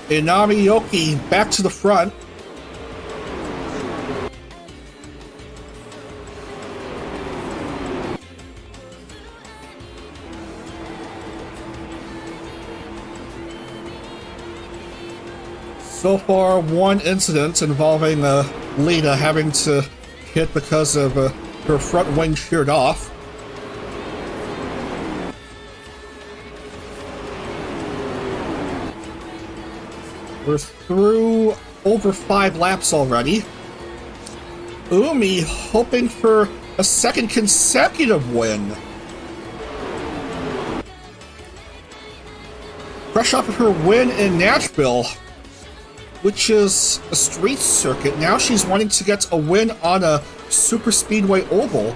A: Inami Yoki back to the front. So far, one incident involving Lita having to hit because of her front wing sheared off. We're through over 5 laps already. Umi hoping for a second consecutive win. Fresh off of her win in Nashville, which is a street circuit. Now she's wanting to get a win on a super speedway oval.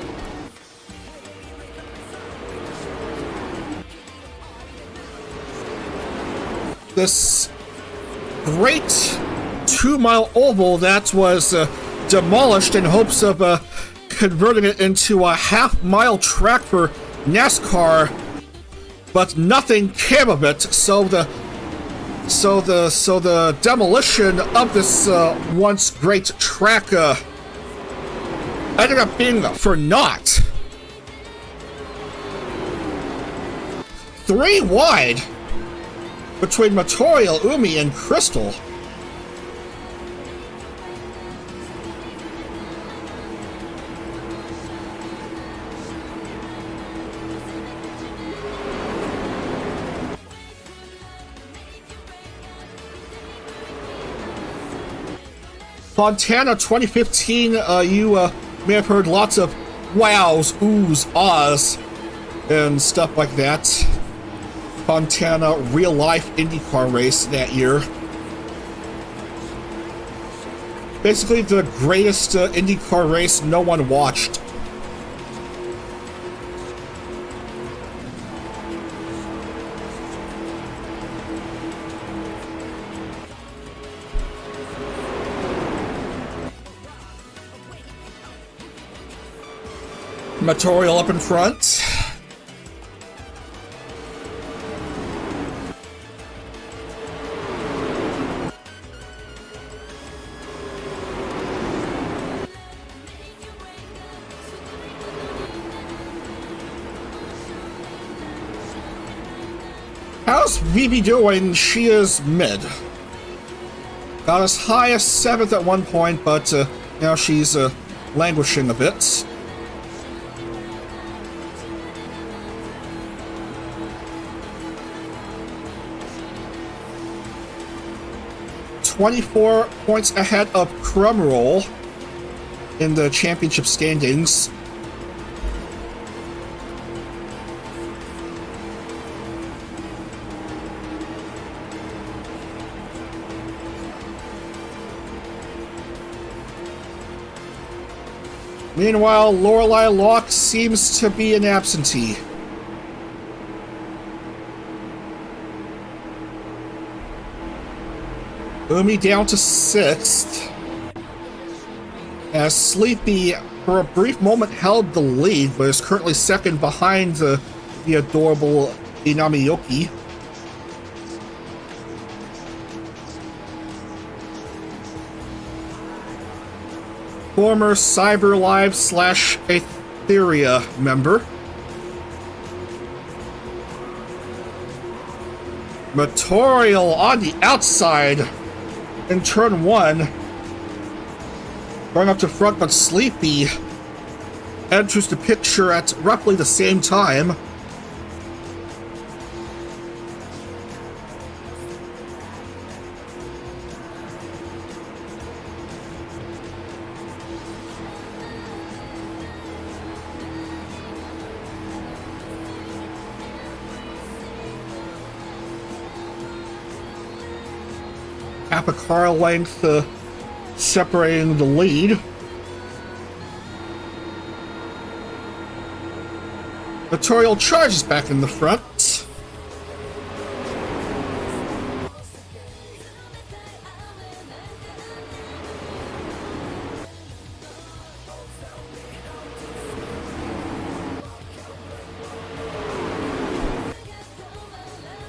A: This great 2-mile oval that was demolished in hopes of converting it into a half-mile track for NASCAR, but nothing came of it. So the demolition of this once great track ended up being for naught. 3 wide between Material, Umi, and Crystal. Fontana 2015, you may have heard lots of wows, oohs, ahs, and stuff like that. Fontana real-life IndyCar race that year. Basically the greatest IndyCar race no one watched. Material up in front. How's Vivi doing? She is mid. Got as high as 7th at one point, but now she's languishing a bit. .24 points ahead of Crumroll in the championship standings. Meanwhile, Lorelei Locke seems to be an absentee. Umi down to 6th. As Sleepy, for a brief moment, held the lead, but is currently second behind the adorable Inami Yoki. Former CyberLive / Etheria member. Material on the outside in turn 1. Going up to front, but Sleepy enters the picture at roughly the same time. Half a car length separating the lead. Notorial charges back in the front.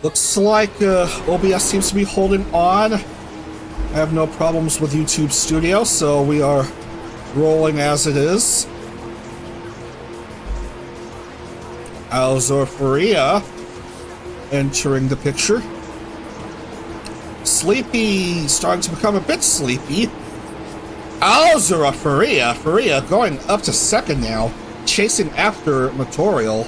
A: Looks like OBS seems to be holding on. I have no problems with YouTube Studio, so we are rolling as it is. Alzor Faria entering the picture. Sleepy starting to become a bit sleepy. Alzor Faria. Faria going up to second now, chasing after Motorial.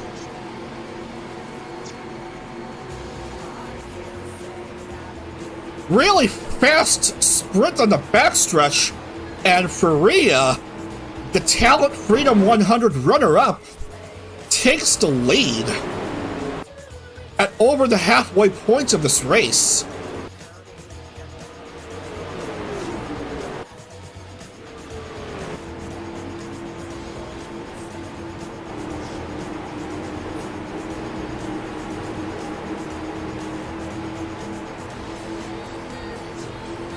A: Really fast sprint on the backstretch, and Faria, the Talent Freedom 100 runner-up, takes the lead at over the halfway point of this race.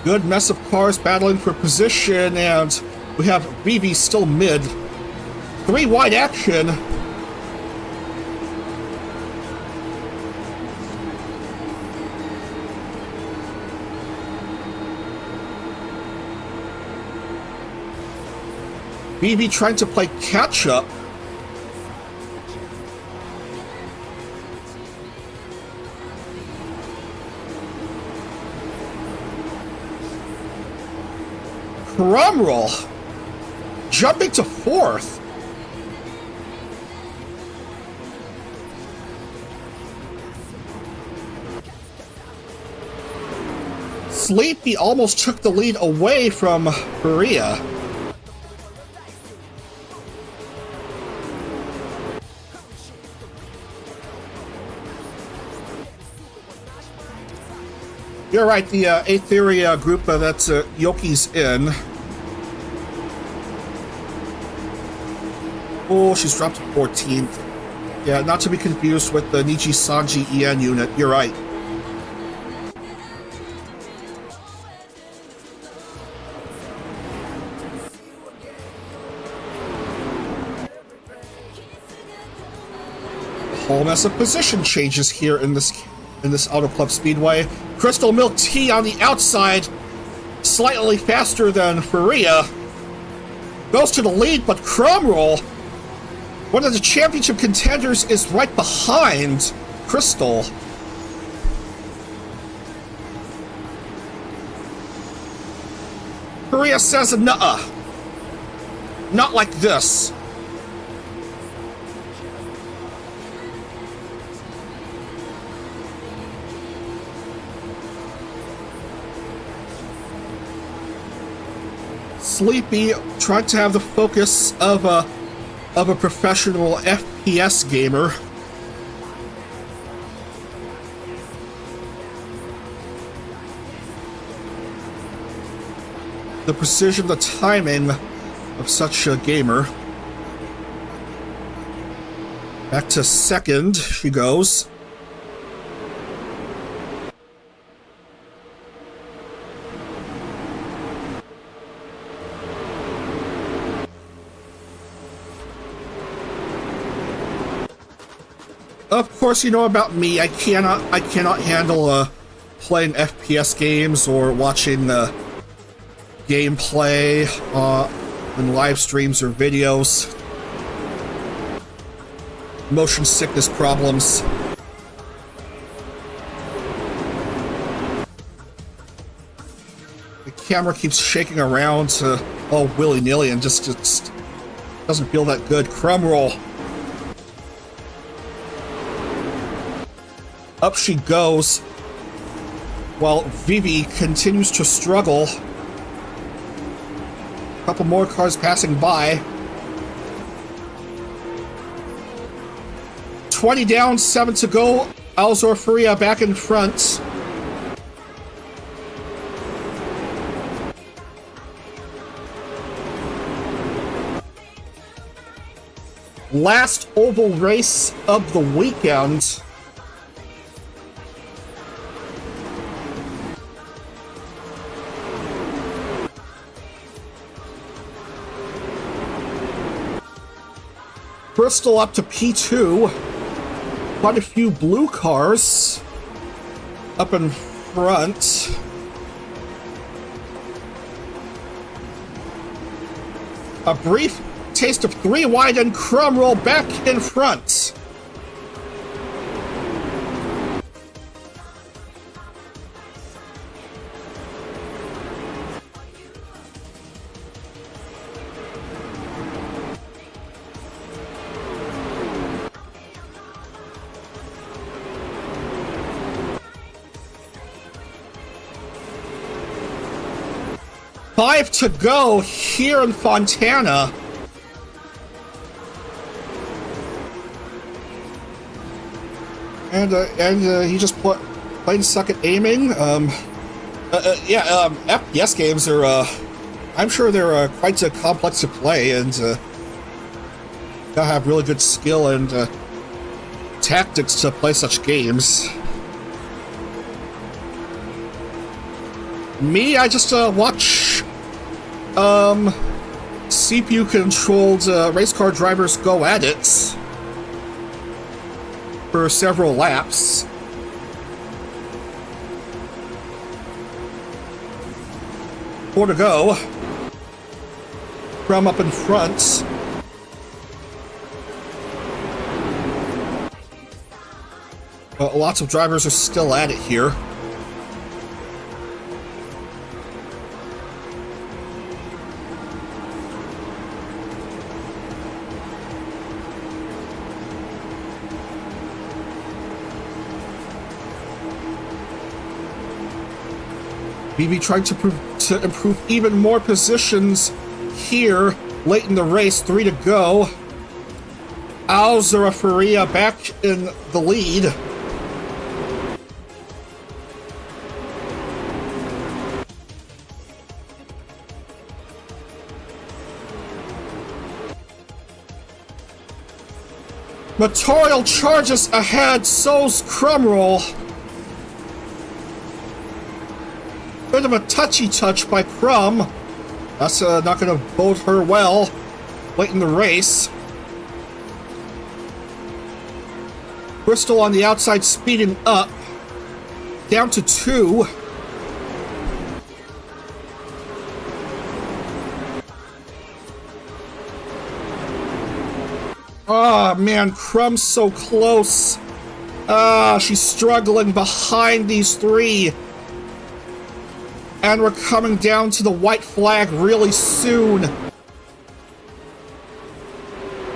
A: Good mess of cars battling for position, and we have BB still mid. 3 wide action. BB trying to play catch-up. Drumroll, jumping to 4th. Sleepy almost took the lead away from Faria. You're right, the eighth area group that Yoki's in. Oh, she's dropped to 14th. Yeah, not to be confused with the Nichi Sanji EN unit. You're right. A whole mess of position changes here in this Auto Club Speedway. Crystal Milk Tea on the outside, slightly faster than Faria. Goes to the lead, but Crumroll, one of the championship contenders, is right behind Crystal. Faria says, nuh-uh. Not like this. Sleepy tried to have the focus of a professional FPS gamer. The precision, the timing of such a gamer. Back to second she goes. Of course, you know about me. I cannot handle playing FPS games or watching gameplay in live streams or videos. Motion sickness problems. I camera keeps shaking around all willy-nilly and just doesn't feel that good. Crumb roll. Up she goes, while Vivi continues to struggle. A couple more cars passing by. 20 down, 7 to go. Alzor Faria back in front. Last oval race of the weekend. Bristol up to P2. Quite a few blue cars up in front. A brief taste of 3 wide and Crumb roll back in front. Five to go here in Fontana. And he just plain suck at aiming. FPS games are, I'm sure they're quite complex to play, and gotta have really good skill and tactics to play such games. Me, I just watch CPU-controlled race car drivers go at it for several laps. Four to go. From up in front. Lots of drivers are still at it here. BB trying to improve even more positions here late in the race. 3 to go. Alzor Faria back in the lead. Material charges ahead, so's Crumb roll. Bit of a touchy touch by Crumb. That's not going to bode her well late in the race. Bristol on the outside speeding up. Down to 2. Oh man, Crumb's so close. She's struggling behind these 3. And we're coming down to the white flag really soon.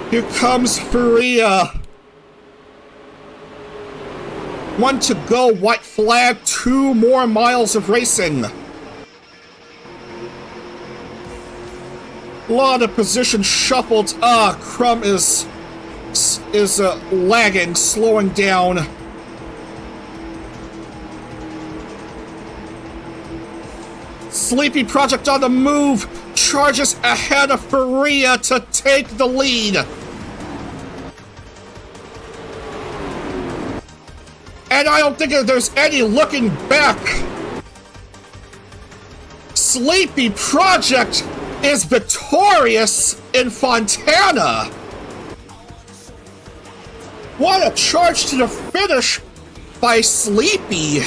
A: Here comes Faria. 1 to go, white flag, 2 more miles of racing. A lot of position shuffled. Crumb is lagging, slowing down. Sleepy Project on the move, charges ahead of Faria to take the lead. And I don't think there's any looking back. Sleepy Project is victorious in Fontana. What a charge to the finish by Sleepy.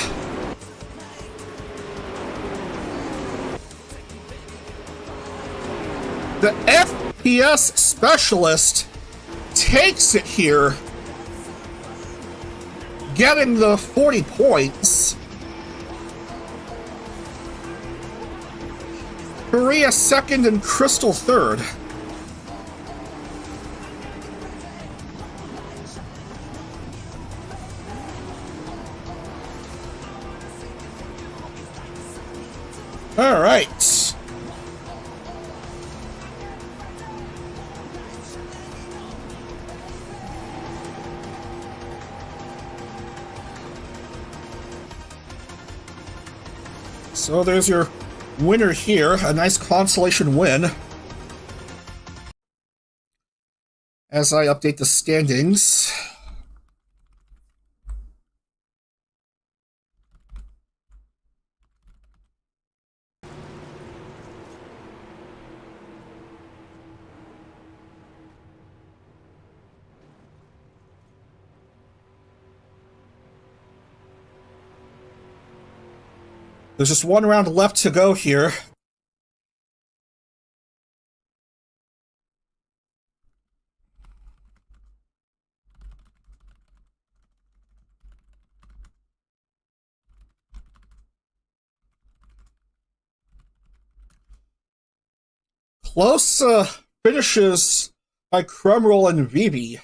A: The FPS specialist takes it here, getting the 40 points. Korea second, and Crystal third. All right. So there's your winner here, a nice consolation win. As I update the standings. There's just one round left to go here. Close finishes by Crumroll and VB.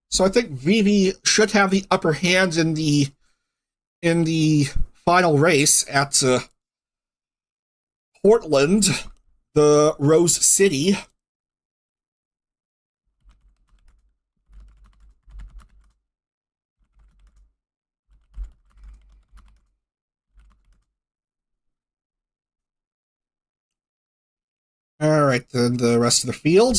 A: So I think VB should have the upper hand in the final race at Portland, the Rose City. All right, then the rest of the field.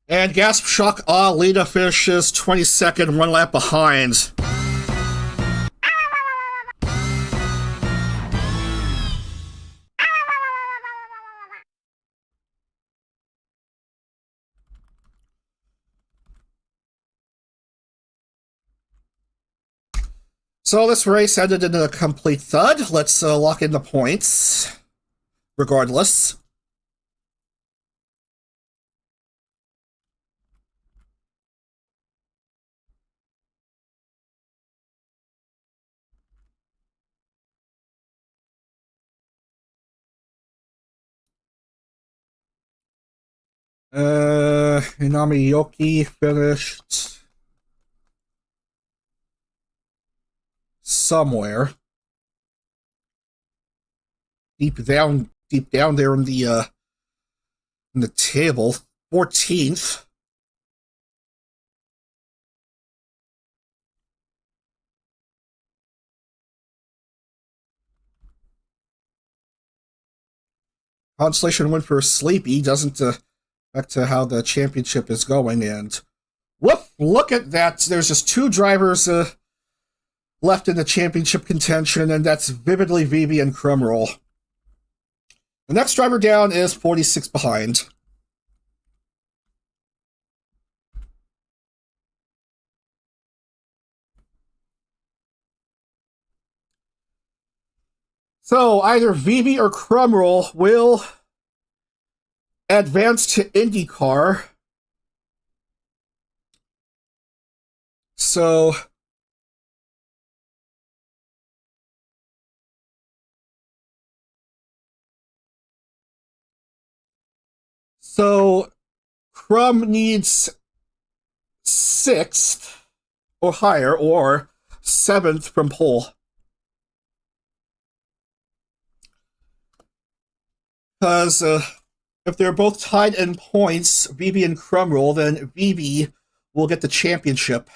A: And Gasp Shock Alita finishes 22nd, one lap behind. So this race ended in a complete thud. Let's lock in the points, regardless. Inami Yoki finished somewhere deep down there in the table, 14th. Consolation win for Sleepy. Doesn't back to how the championship is going, and whoop! Look at that. There's just two drivers left in the championship contention, and that's Vividly VB and Crumroll. The next driver down is 46 behind. So either VB or Crumroll will advance to IndieCar. So Crum needs 6th or higher, or 7th from pole. Because if they're both tied in points, VB and Crumroll, then VB will get the championship.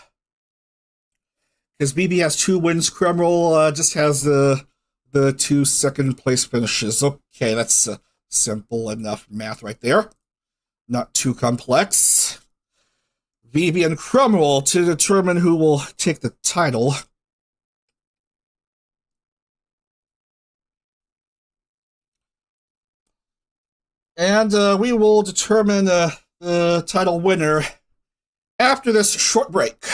A: Because VB has 2 wins, Crumroll just has the 2 second place finishes. Okay, that's simple enough math right there. Not too complex. VB and Crumroll to determine who will take the title. And we will determine the title winner after this short break.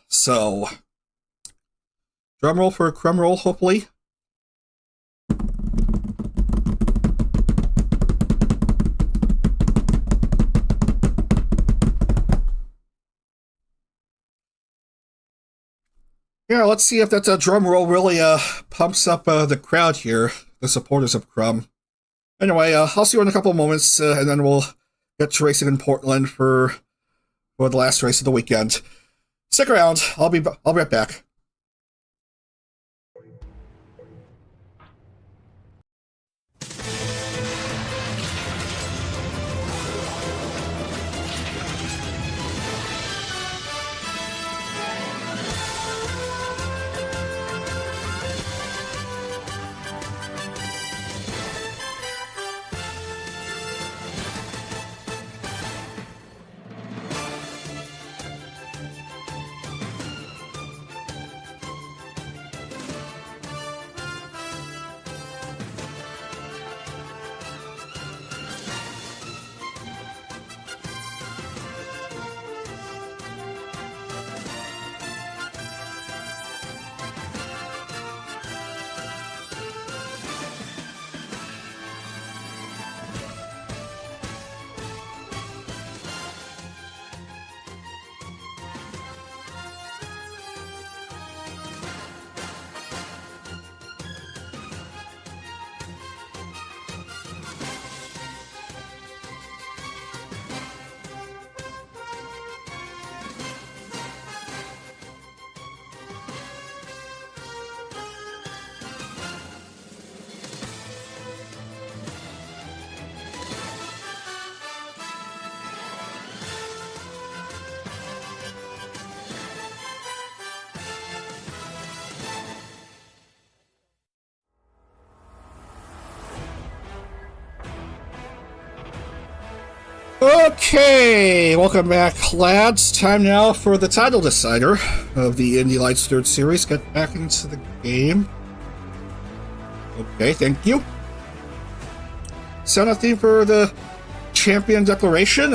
A: So, drumroll for Crumroll, hopefully. Yeah, let's see if that drum roll really pumps up the crowd here, the supporters of Crumb. Anyway, I'll see you in a couple of moments, and then we'll get to racing in Portland for the last race of the weekend. Stick around. I'll be right back. Okay, welcome back, lads. Time now for the title decider of the Indy Lights 3rd Series. Get back into the game. Okay, thank you. Sound a theme for the champion declaration?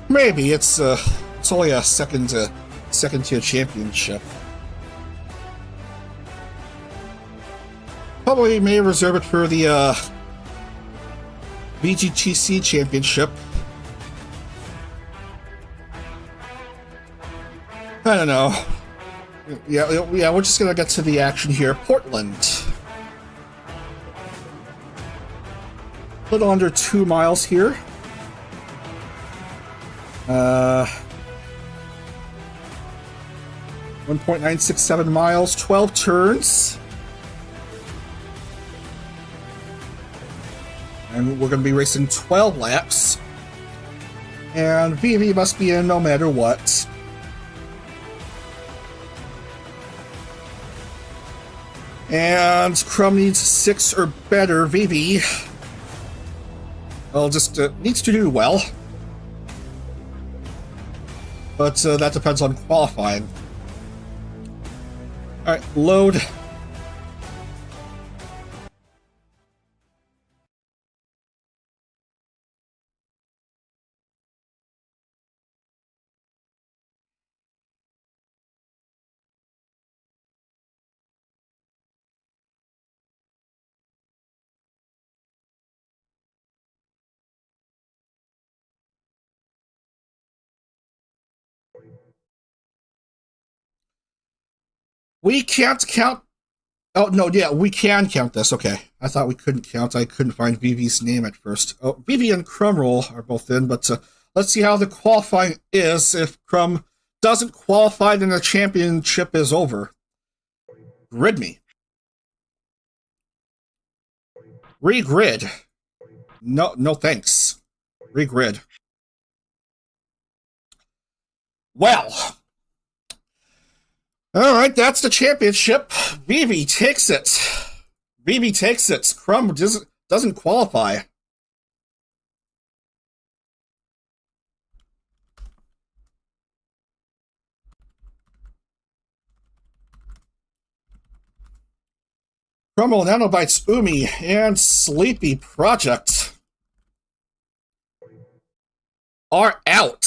A: Maybe. It's only a second tier championship. Probably may reserve it for the VGTC Championship. I don't know. Yeah, we're just gonna get to the action here. Portland. A little under 2 miles here. 1.967 miles, 12 turns. And we're going to be racing 12 laps. And VV must be in no matter what. And Crumb needs 6 or better. VV, well, just needs to do well. But that depends on qualifying. Alright, load. We can't count. Oh, no, yeah, we can count this. Okay. I thought we couldn't count. I couldn't find VV's name at first. Oh, VV and Crumroll are both in, but let's see how the qualifying is. If Crumb doesn't qualify, then the championship is over. Grid me. Regrid. No thanks. Regrid. Well. Alright, that's the championship. VV takes it. VV takes it. Crumb doesn't qualify. Crumble, Nanobites, Umi, and Sleepy Project are out.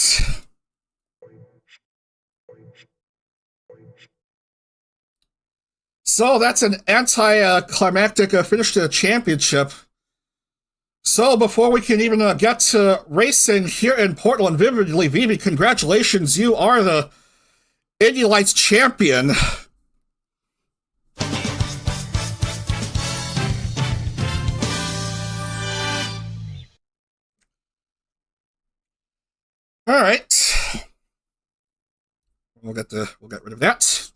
A: So that's an anticlimactic finish to the championship. So before we can even get to racing here in Portland, Vividly, Vivi, congratulations. You are the Indy Lights champion. All right. We'll get rid of that.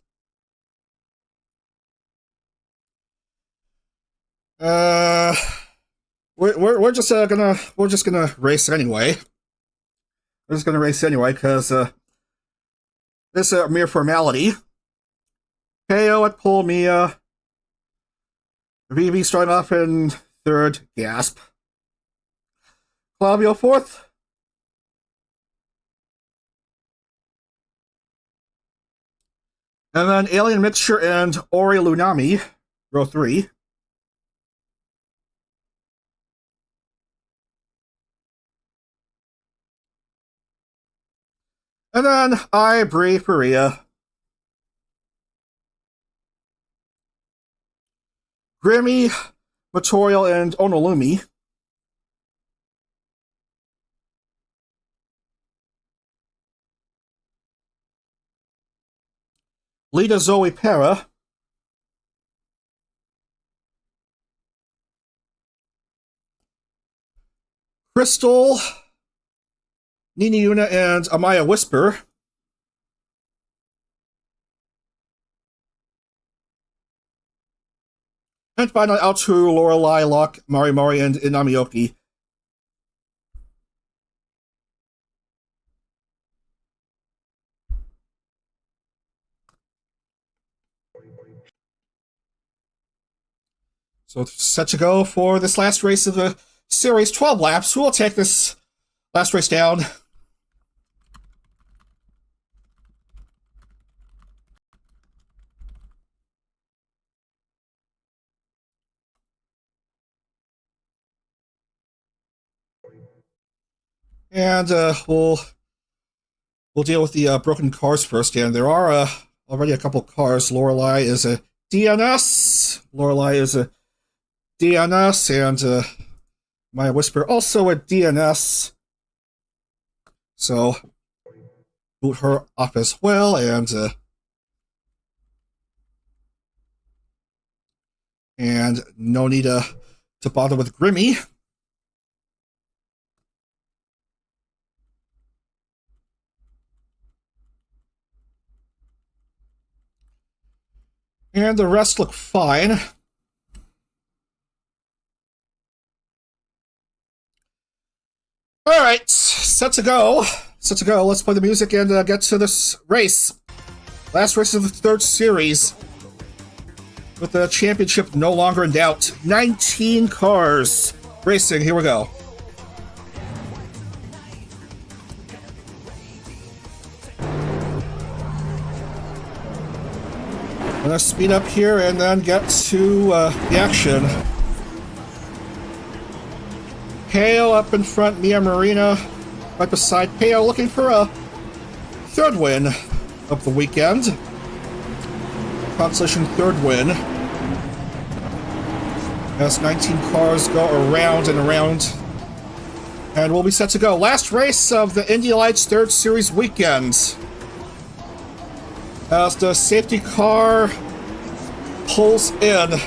A: We're just gonna race anyway. We're just gonna race anyway because this is a mere formality. KO at pole, Mia. VB starting off in third, gasp. Flavio fourth. And then Alien Mixture and Ori Lunami, row 3. And then I, Bree, Faria. Grimmy, Material, and Onolumi. Lita Zoe Para. Crystal, Nina Yuna, and Amaya Whisper. And finally out to Lorelei, Locke, Mari Mari, and Inamioki. So set to go for this last race of the series, 12 laps. Who will take this last race down? And we'll deal with the broken cars first. And there are already a couple cars. Lorelei is a DNS. And Maya Whisper also a DNS. So boot her up as well, and no need to bother with Grimmy. And the rest look fine. All right, set to go. Let's play the music and get to this race. Last race of the third series. With the championship no longer in doubt. 19 cars racing. Here we go. I'm gonna speed up here and then get to the action. Peo up in front, Mia Marina right beside Peo, looking for a third win of the weekend. Consolation third win. As 19 cars go around and around. And we'll be set to go. Last race of the Indy Lights third series weekend. As the safety car pulls in.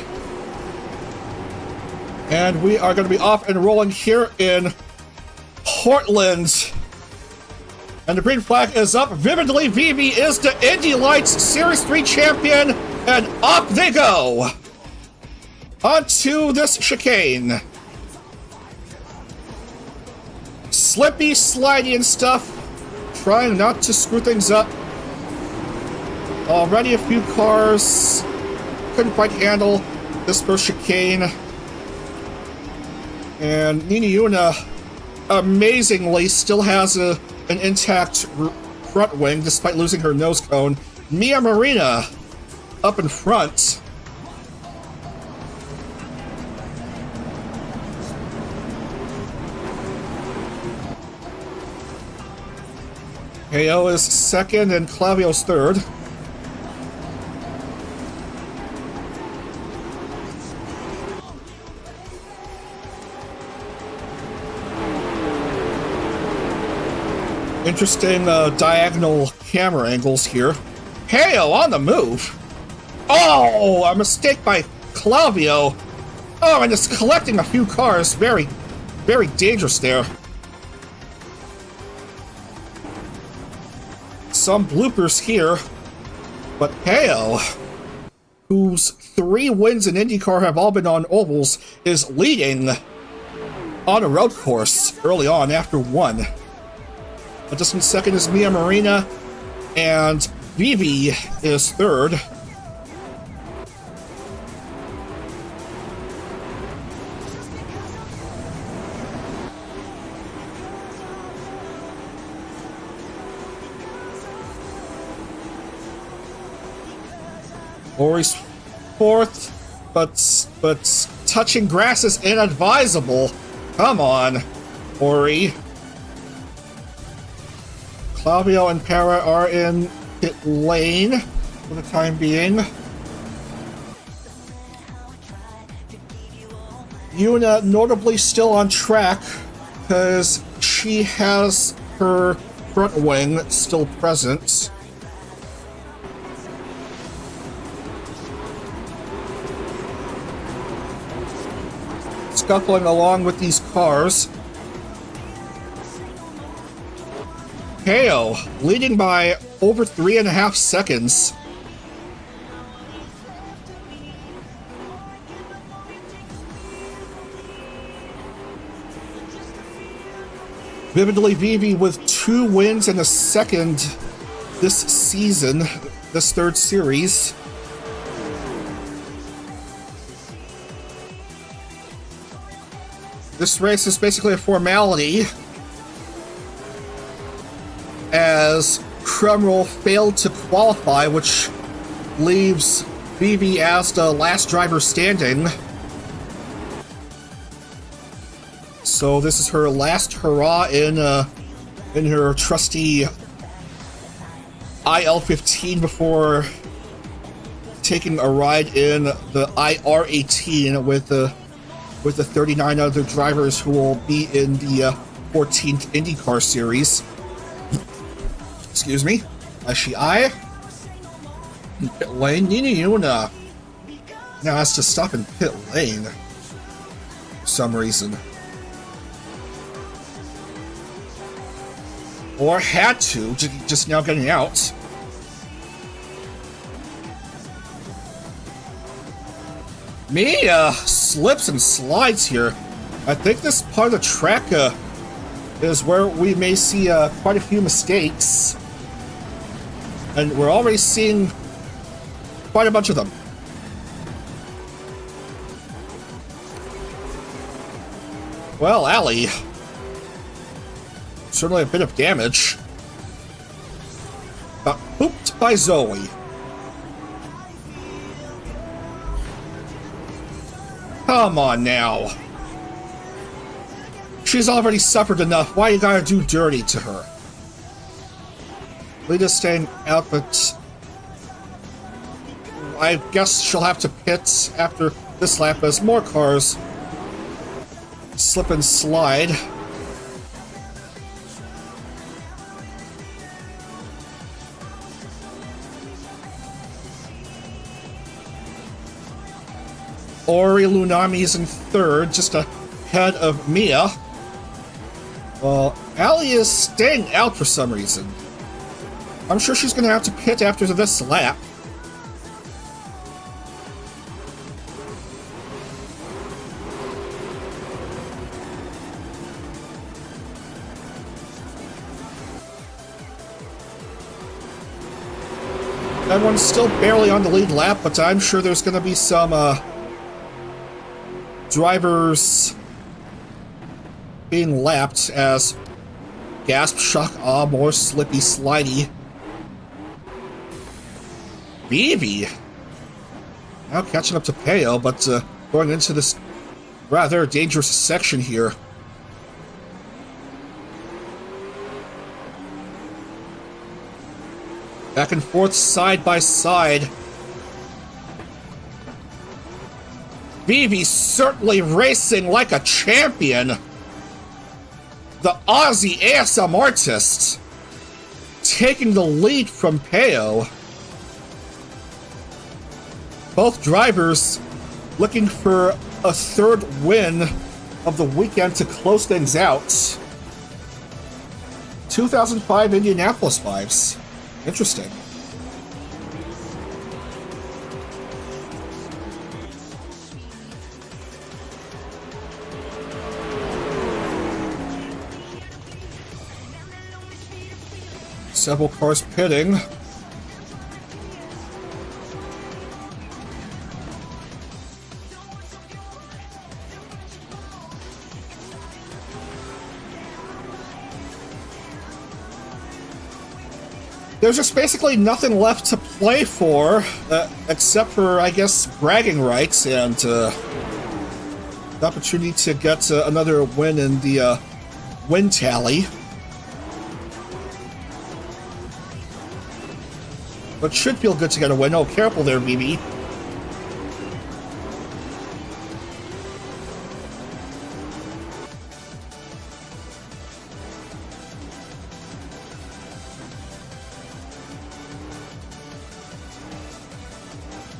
A: And we are going to be off and rolling here in Portland. And the green flag is up. Vividly VB is the Indy Lights Series 3 champion. And off they go. Onto this chicane. Slippy, slidey and stuff. Trying not to screw things up. Already a few cars couldn't quite handle this first chicane. And Nina Yuna, amazingly, still has an intact front wing despite losing her nose cone. Mia Marina up in front. KO is second and Clavio's third. Interesting diagonal camera angles here. Peo on the move. Oh, a mistake by Clavio. Oh, and it's collecting a few cars. Very, very dangerous there. Some bloopers here. But Peo, whose 3 wins in IndyCar have all been on ovals, is leading on a road course early on after 1. A distant second is Mia Marina, and Vivi is 3rd. Ori's 4th, but touching grass is inadvisable. Come on, Ori. Clavio and Para are in pit lane for the time being. Yuna notably still on track because she has her front wing still present. Scuffling along with these cars. Peo leading by over 3.5 seconds. Vividly Vivi with 2 wins and a second this season, this 3rd series. This race is basically a formality, as Crumroll failed to qualify, which leaves Vivi as the last driver standing. So this is her last hurrah in her trusty IL-15 before taking a ride in the IR-18 with the 39 other drivers who will be in the 14th IndyCar series. Excuse me. Ashii. Pit lane. Nina Yuna now has to stop in pit lane for some reason. Or had to, just now getting out. Mia slips and slides here. I think this part of the track is where we may see quite a few mistakes. And we're already seeing quite a bunch of them. Well, Allie. Certainly a bit of damage. Pooped by Zoe. Come on now. She's already suffered enough. Why you gotta do dirty to her? Lita's staying out, but I guess she'll have to pit after this lap as more cars slip and slide. Ori Lunami's in 3rd, just ahead of Mia. Well, Allie is staying out for some reason. I'm sure she's going to have to pit after this lap. Everyone's still barely on the lead lap, but I'm sure there's going to be some drivers being lapped as gasp, shock, awe, more slippy, slidey. Vivi now catching up to Peo, but going into this rather dangerous section here. Back and forth, side by side. Vivi certainly racing like a champion. The Aussie ASM artist taking the lead from Peo. Both drivers looking for a third win of the weekend to close things out. 2005 Indianapolis vibes. Interesting. Several cars pitting. There's just basically nothing left to play for, except for, I guess, bragging rights and the opportunity to get another win in the win tally. But should feel good to get a win. Oh, careful there, BB.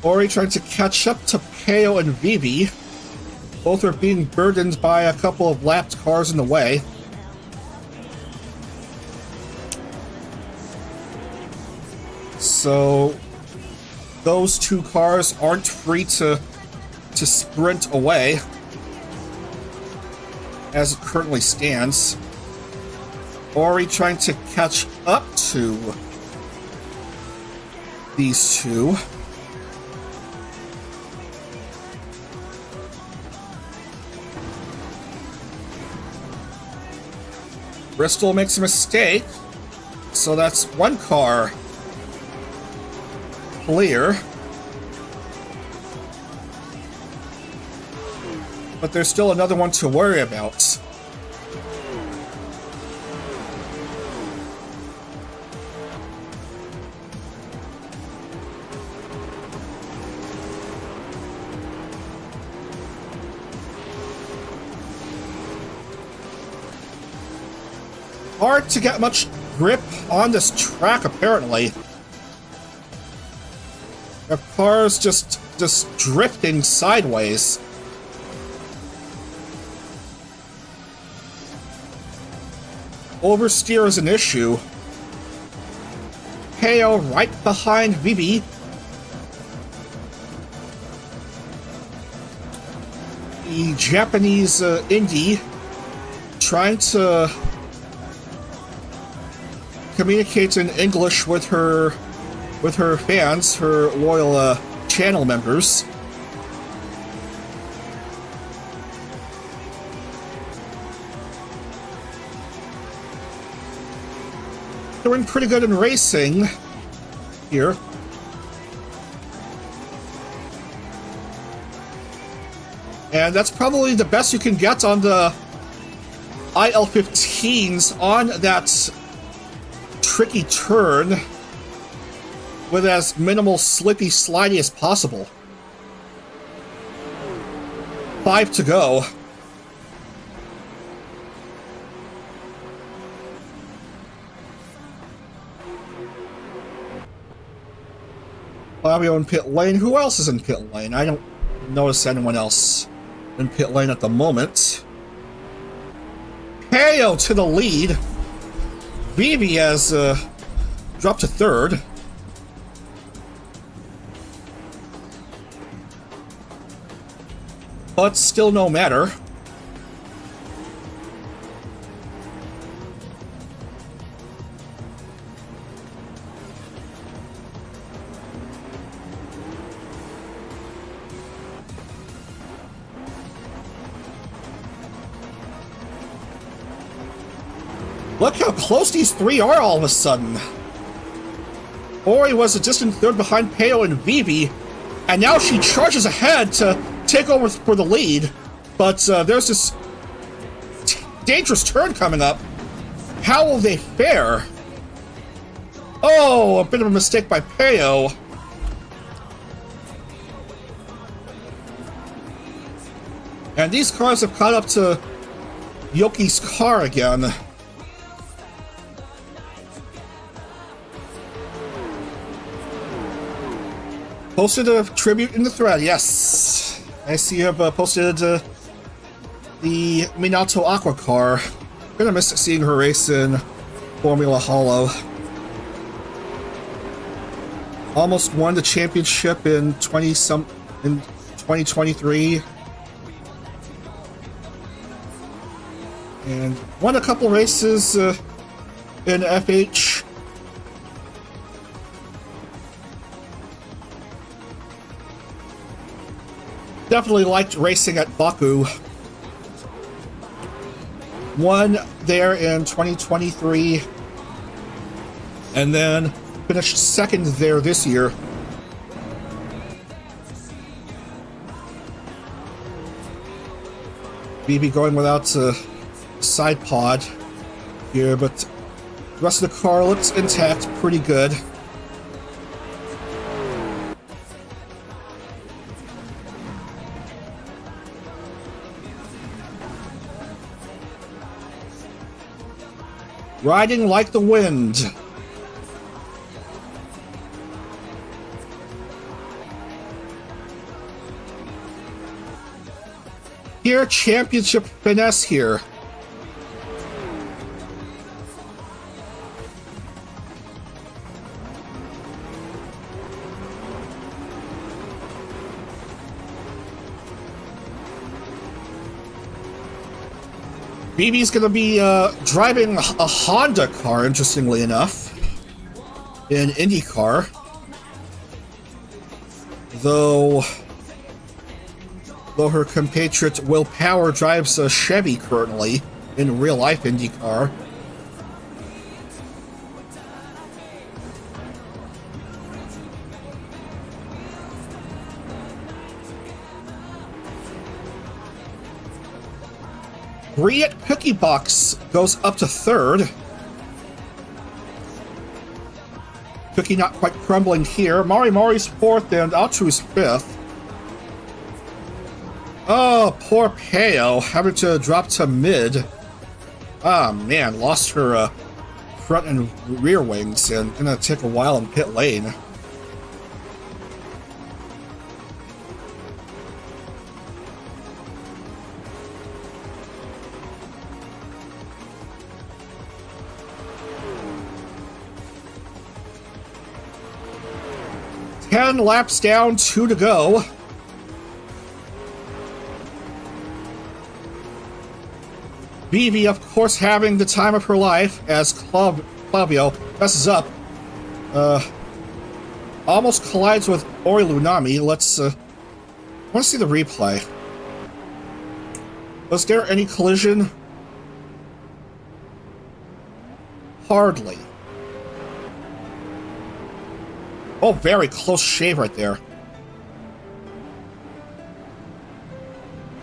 A: Ori trying to catch up to Peo and Vivi. Both are being burdened by a couple of lapped cars in the way. So those two cars aren't free to sprint away as it currently stands. Ori trying to catch up to these two. Bristol makes a mistake, so that's one car clear. But there's still another one to worry about. Hard to get much grip on this track, apparently. The car's just drifting sideways. Oversteer is an issue. Peo right behind Vivi. The Japanese Indy trying to communicate in English with her fans, her loyal channel members. Doing pretty good in racing here. And that's probably the best you can get on the IL-15s on that tricky turn with as minimal slippy slidey as possible. 5 to go. Fabio in pit lane. Who else is in pit lane? I don't notice anyone else in pit lane at the moment. Peo to the lead. Vivi has dropped to third. But still no matter. Look how close these three are all of a sudden. Ori was a distant third behind Peo and Vivi, and now she charges ahead to take over for the lead. But there's this dangerous turn coming up. How will they fare? Oh, a bit of a mistake by Peo. And these cars have caught up to Yoki's car again. Posted a tribute in the thread, yes. I see you have posted the Minato Aqua car. Gonna miss seeing her race in Formula Hollow. Almost won the championship in 2023. And won a couple races in FH. Definitely liked racing at Baku. Won there in 2023. And then finished second there this year. BB going without a side pod here, but the rest of the car looks intact, pretty good. Riding like the wind. Here, championship finesse here. BB's gonna be driving a Honda car, interestingly enough, in IndieCar. Though her compatriot Will Power drives a Chevy currently in real-life IndieCar. Briette Cookie Box goes up to third. Cookie not quite crumbling here. Mori's fourth and Altru's fifth. Oh, poor Peo, having to drop to mid. Ah, man, lost her front and rear wings and gonna take a while in pit lane. Ten laps down, 2 to go. Vivi, of course, having the time of her life as Clavio messes up. Almost collides with Ori Lunami. Let's, I want to see the replay. Was there any collision? Hardly. Oh, very close shave right there.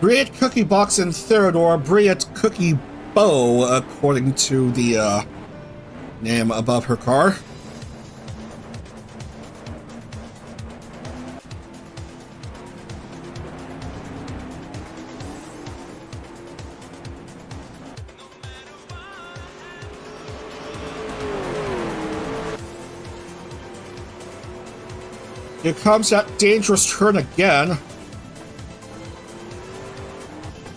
A: Briette Cookie Box in third, or Briette Cookie Bow, according to the name above her car. Here comes that dangerous turn again.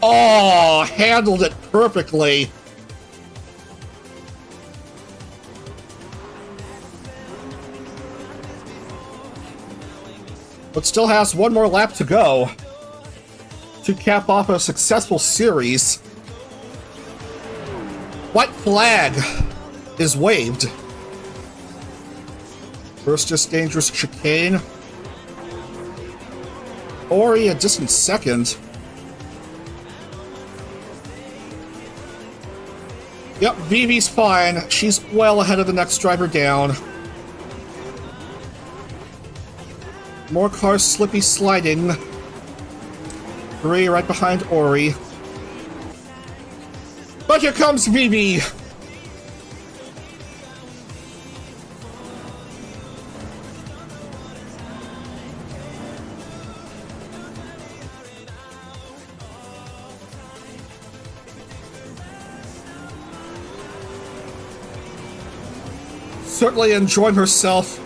A: Oh, handled it perfectly. But still has one more lap to go to cap off a successful series. White flag is waved. First, just dangerous chicane. Ori a distant second. Yep, Vivi's fine. She's well ahead of the next driver down. More cars slippy sliding. 3 right behind Ori. But here comes Vivi! Certainly enjoying herself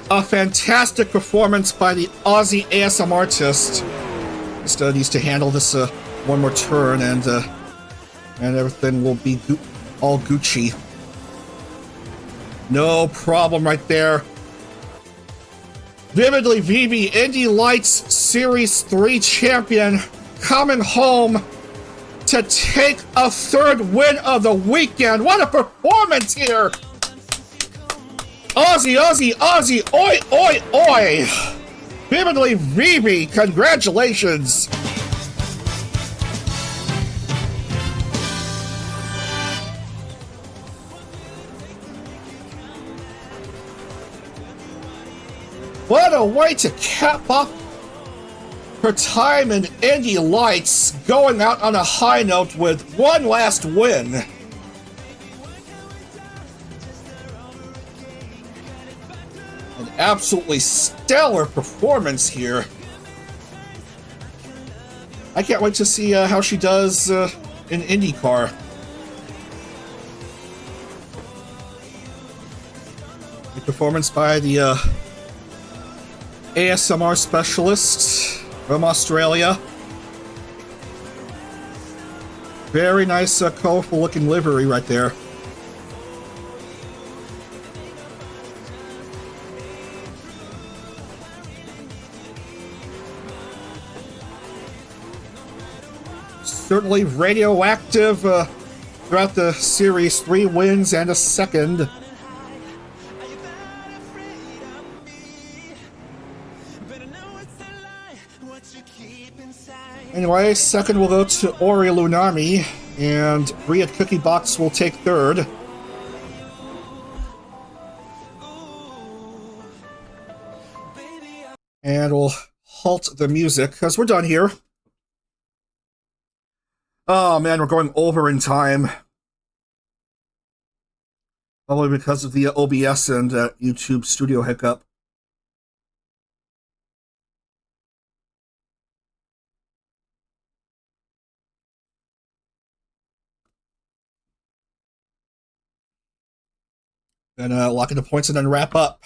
A: A fantastic performance by the Aussie ASM artist. Just needs to handle this one more turn, and everything will be all Gucci. No problem right there. Vividly VB Indy Lights Series 3 champion coming home to take a third win of the weekend. What a performance here! Aussie, Aussie, Aussie, oi, oi, oi! Vividly VB, congratulations! What a way to cap off her time in Indy Lights, going out on a high note with one last win. An absolutely stellar performance here. I can't wait to see how she does in IndieCar. A performance by the ASMR specialist from Australia. Very nice, colorful looking livery right there. Certainly radioactive throughout the Series 3 wins and a second. Anyway, second will go to Ori Lunami, and Riyadh Cookie Box will take third. And we'll halt the music, because we're done here. Oh man, we're going over in time. Probably because of the OBS and YouTube Studio hiccup. And lock in the points and then wrap up.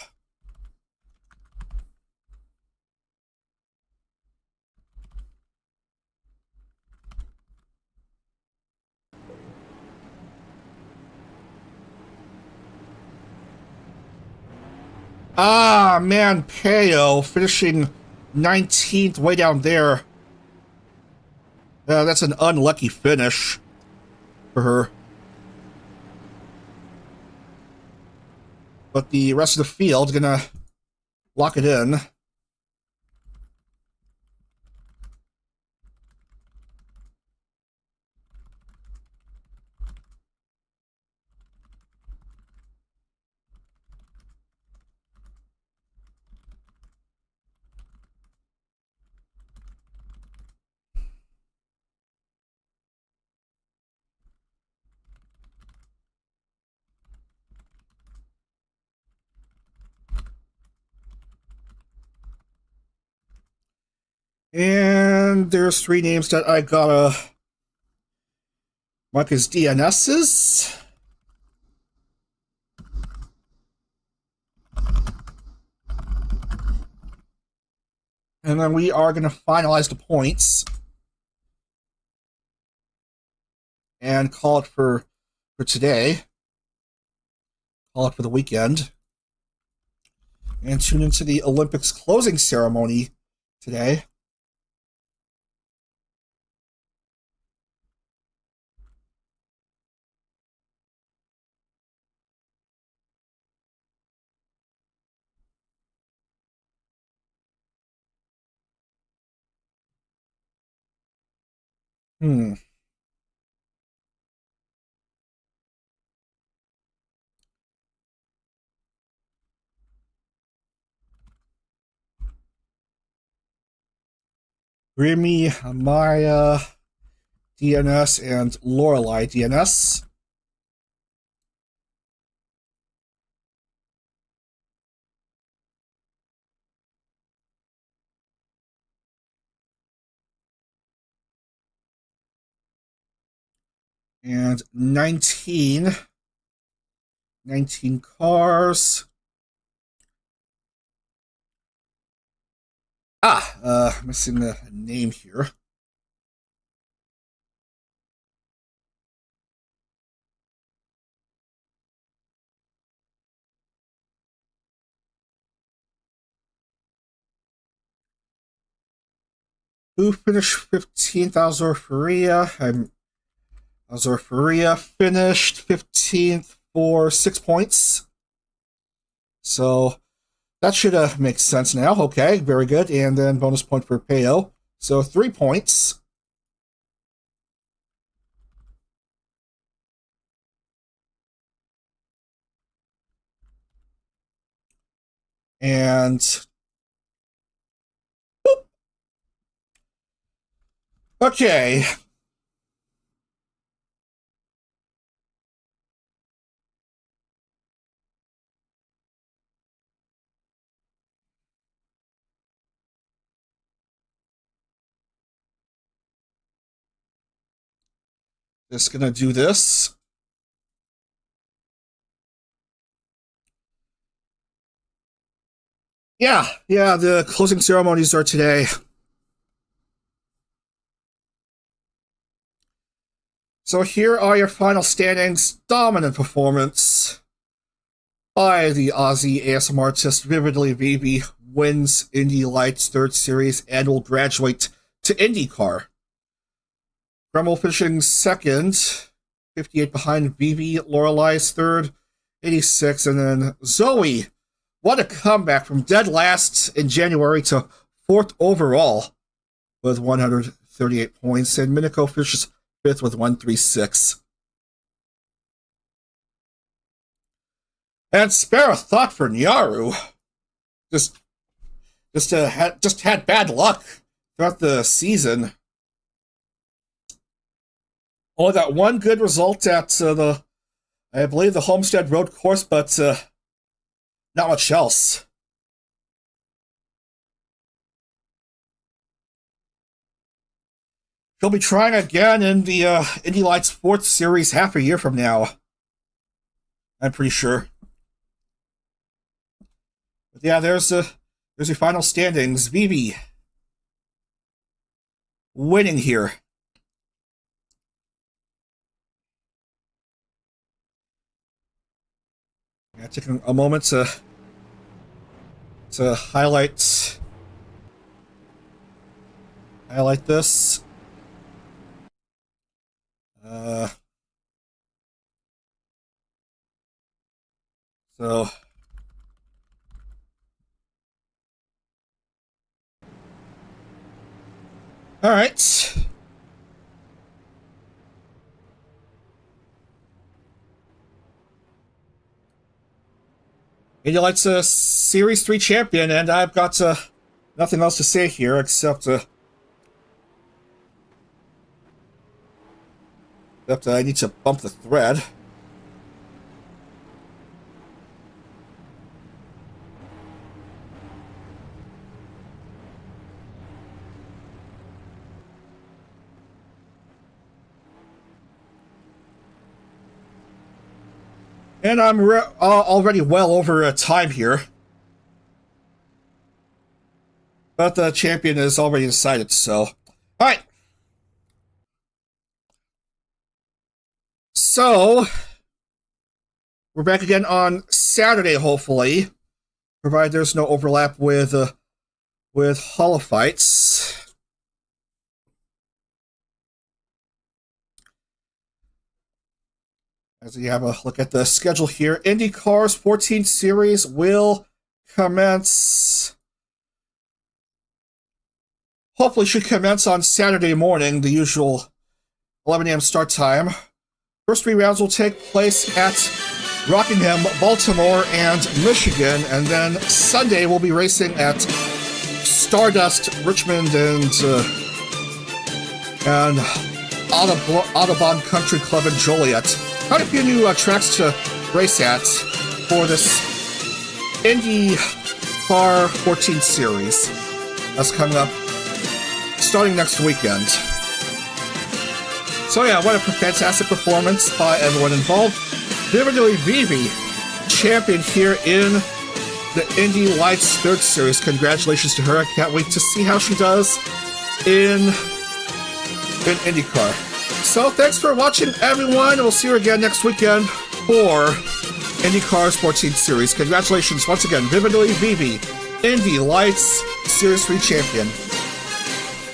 A: Ah, man, Peo finishing 19th way down there. That's an unlucky finish for her. But the rest of the field gonna lock it in. And there's three names that I gotta mark as DNSs. And then we are gonna finalize the points. And call it for today. Call it for the weekend. And tune into the Olympics closing ceremony today. Remy, Maya, DNS, and Lorelei DNS. And 19 cars. Missing the name here. Who finished 15th? Azor Faria. Azor Faria finished 15th for 6 points. So that should make sense now. Okay, very good. And then bonus point for Peo. So 3 points. And boop. Okay. Just gonna do this. Yeah, the closing ceremonies are today. So here are your final standings. Dominant performance by the Aussie ASM artist Vividly VB wins Indy Lights 3rd Series and will graduate to IndieCar. Gremmel finishing 2nd, 58 behind VB. Lorelai's 3rd, 86, and then Zoe. What a comeback from dead last in January to 4th overall with 138 points, and Miniko finishes 5th with 136. And spare a thought for Nyaru. Just had bad luck throughout the season. Only got one good result at I believe the Homestead Road course, but not much else. He'll be trying again in the Indy Lights 4th Series half a year from now. I'm pretty sure. But yeah, there's your final standings. Vivi winning here. Yeah, taking a moment to highlight this. So all right. Indy Lights a Series 3 champion, and I've got nothing else to say here except I need to bump the thread. And I'm already well over time here. But the champion is already decided, so... Alright. So... We're back again on Saturday, hopefully. Provided there's no overlap with Holofights. As you have a look at the schedule here, IndyCar's 14th Series will commence... Hopefully should commence on Saturday morning, the usual 11 a.m. start time. First 3 rounds will take place at Rockingham, Baltimore, and Michigan, and then Sunday we'll be racing at Stardust, Richmond, and Audubon Country Club in Joliet. Quite a few new tracks to race at for this IndyCar 14th Series. That's coming up starting next weekend. So yeah, what a fantastic performance by everyone involved. Vividly Vivi, champion here in the Indy Lights 3rd Series. Congratulations to her. I can't wait to see how she does in IndyCar. So thanks for watching, everyone. We'll see you again next weekend for IndyCar's 14th Series. Congratulations once again, Vividly Vivi, Indy Lights Series 3 champion.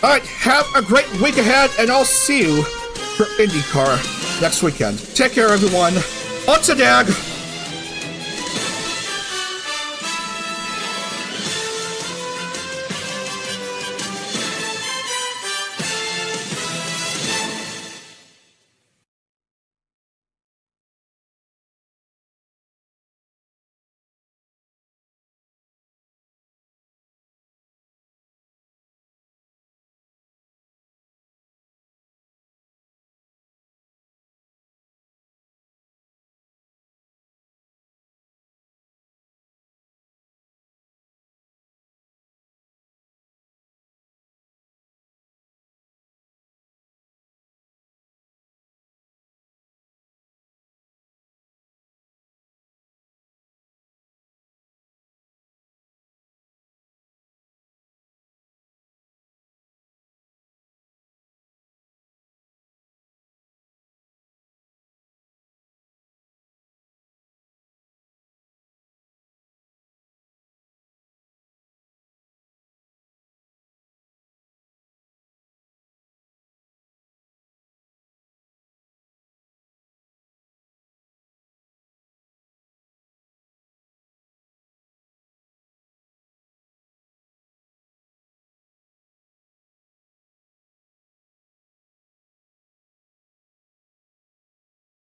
A: Alright, have a great week ahead, and I'll see you for IndyCar next weekend. Take care, everyone. On to Dag.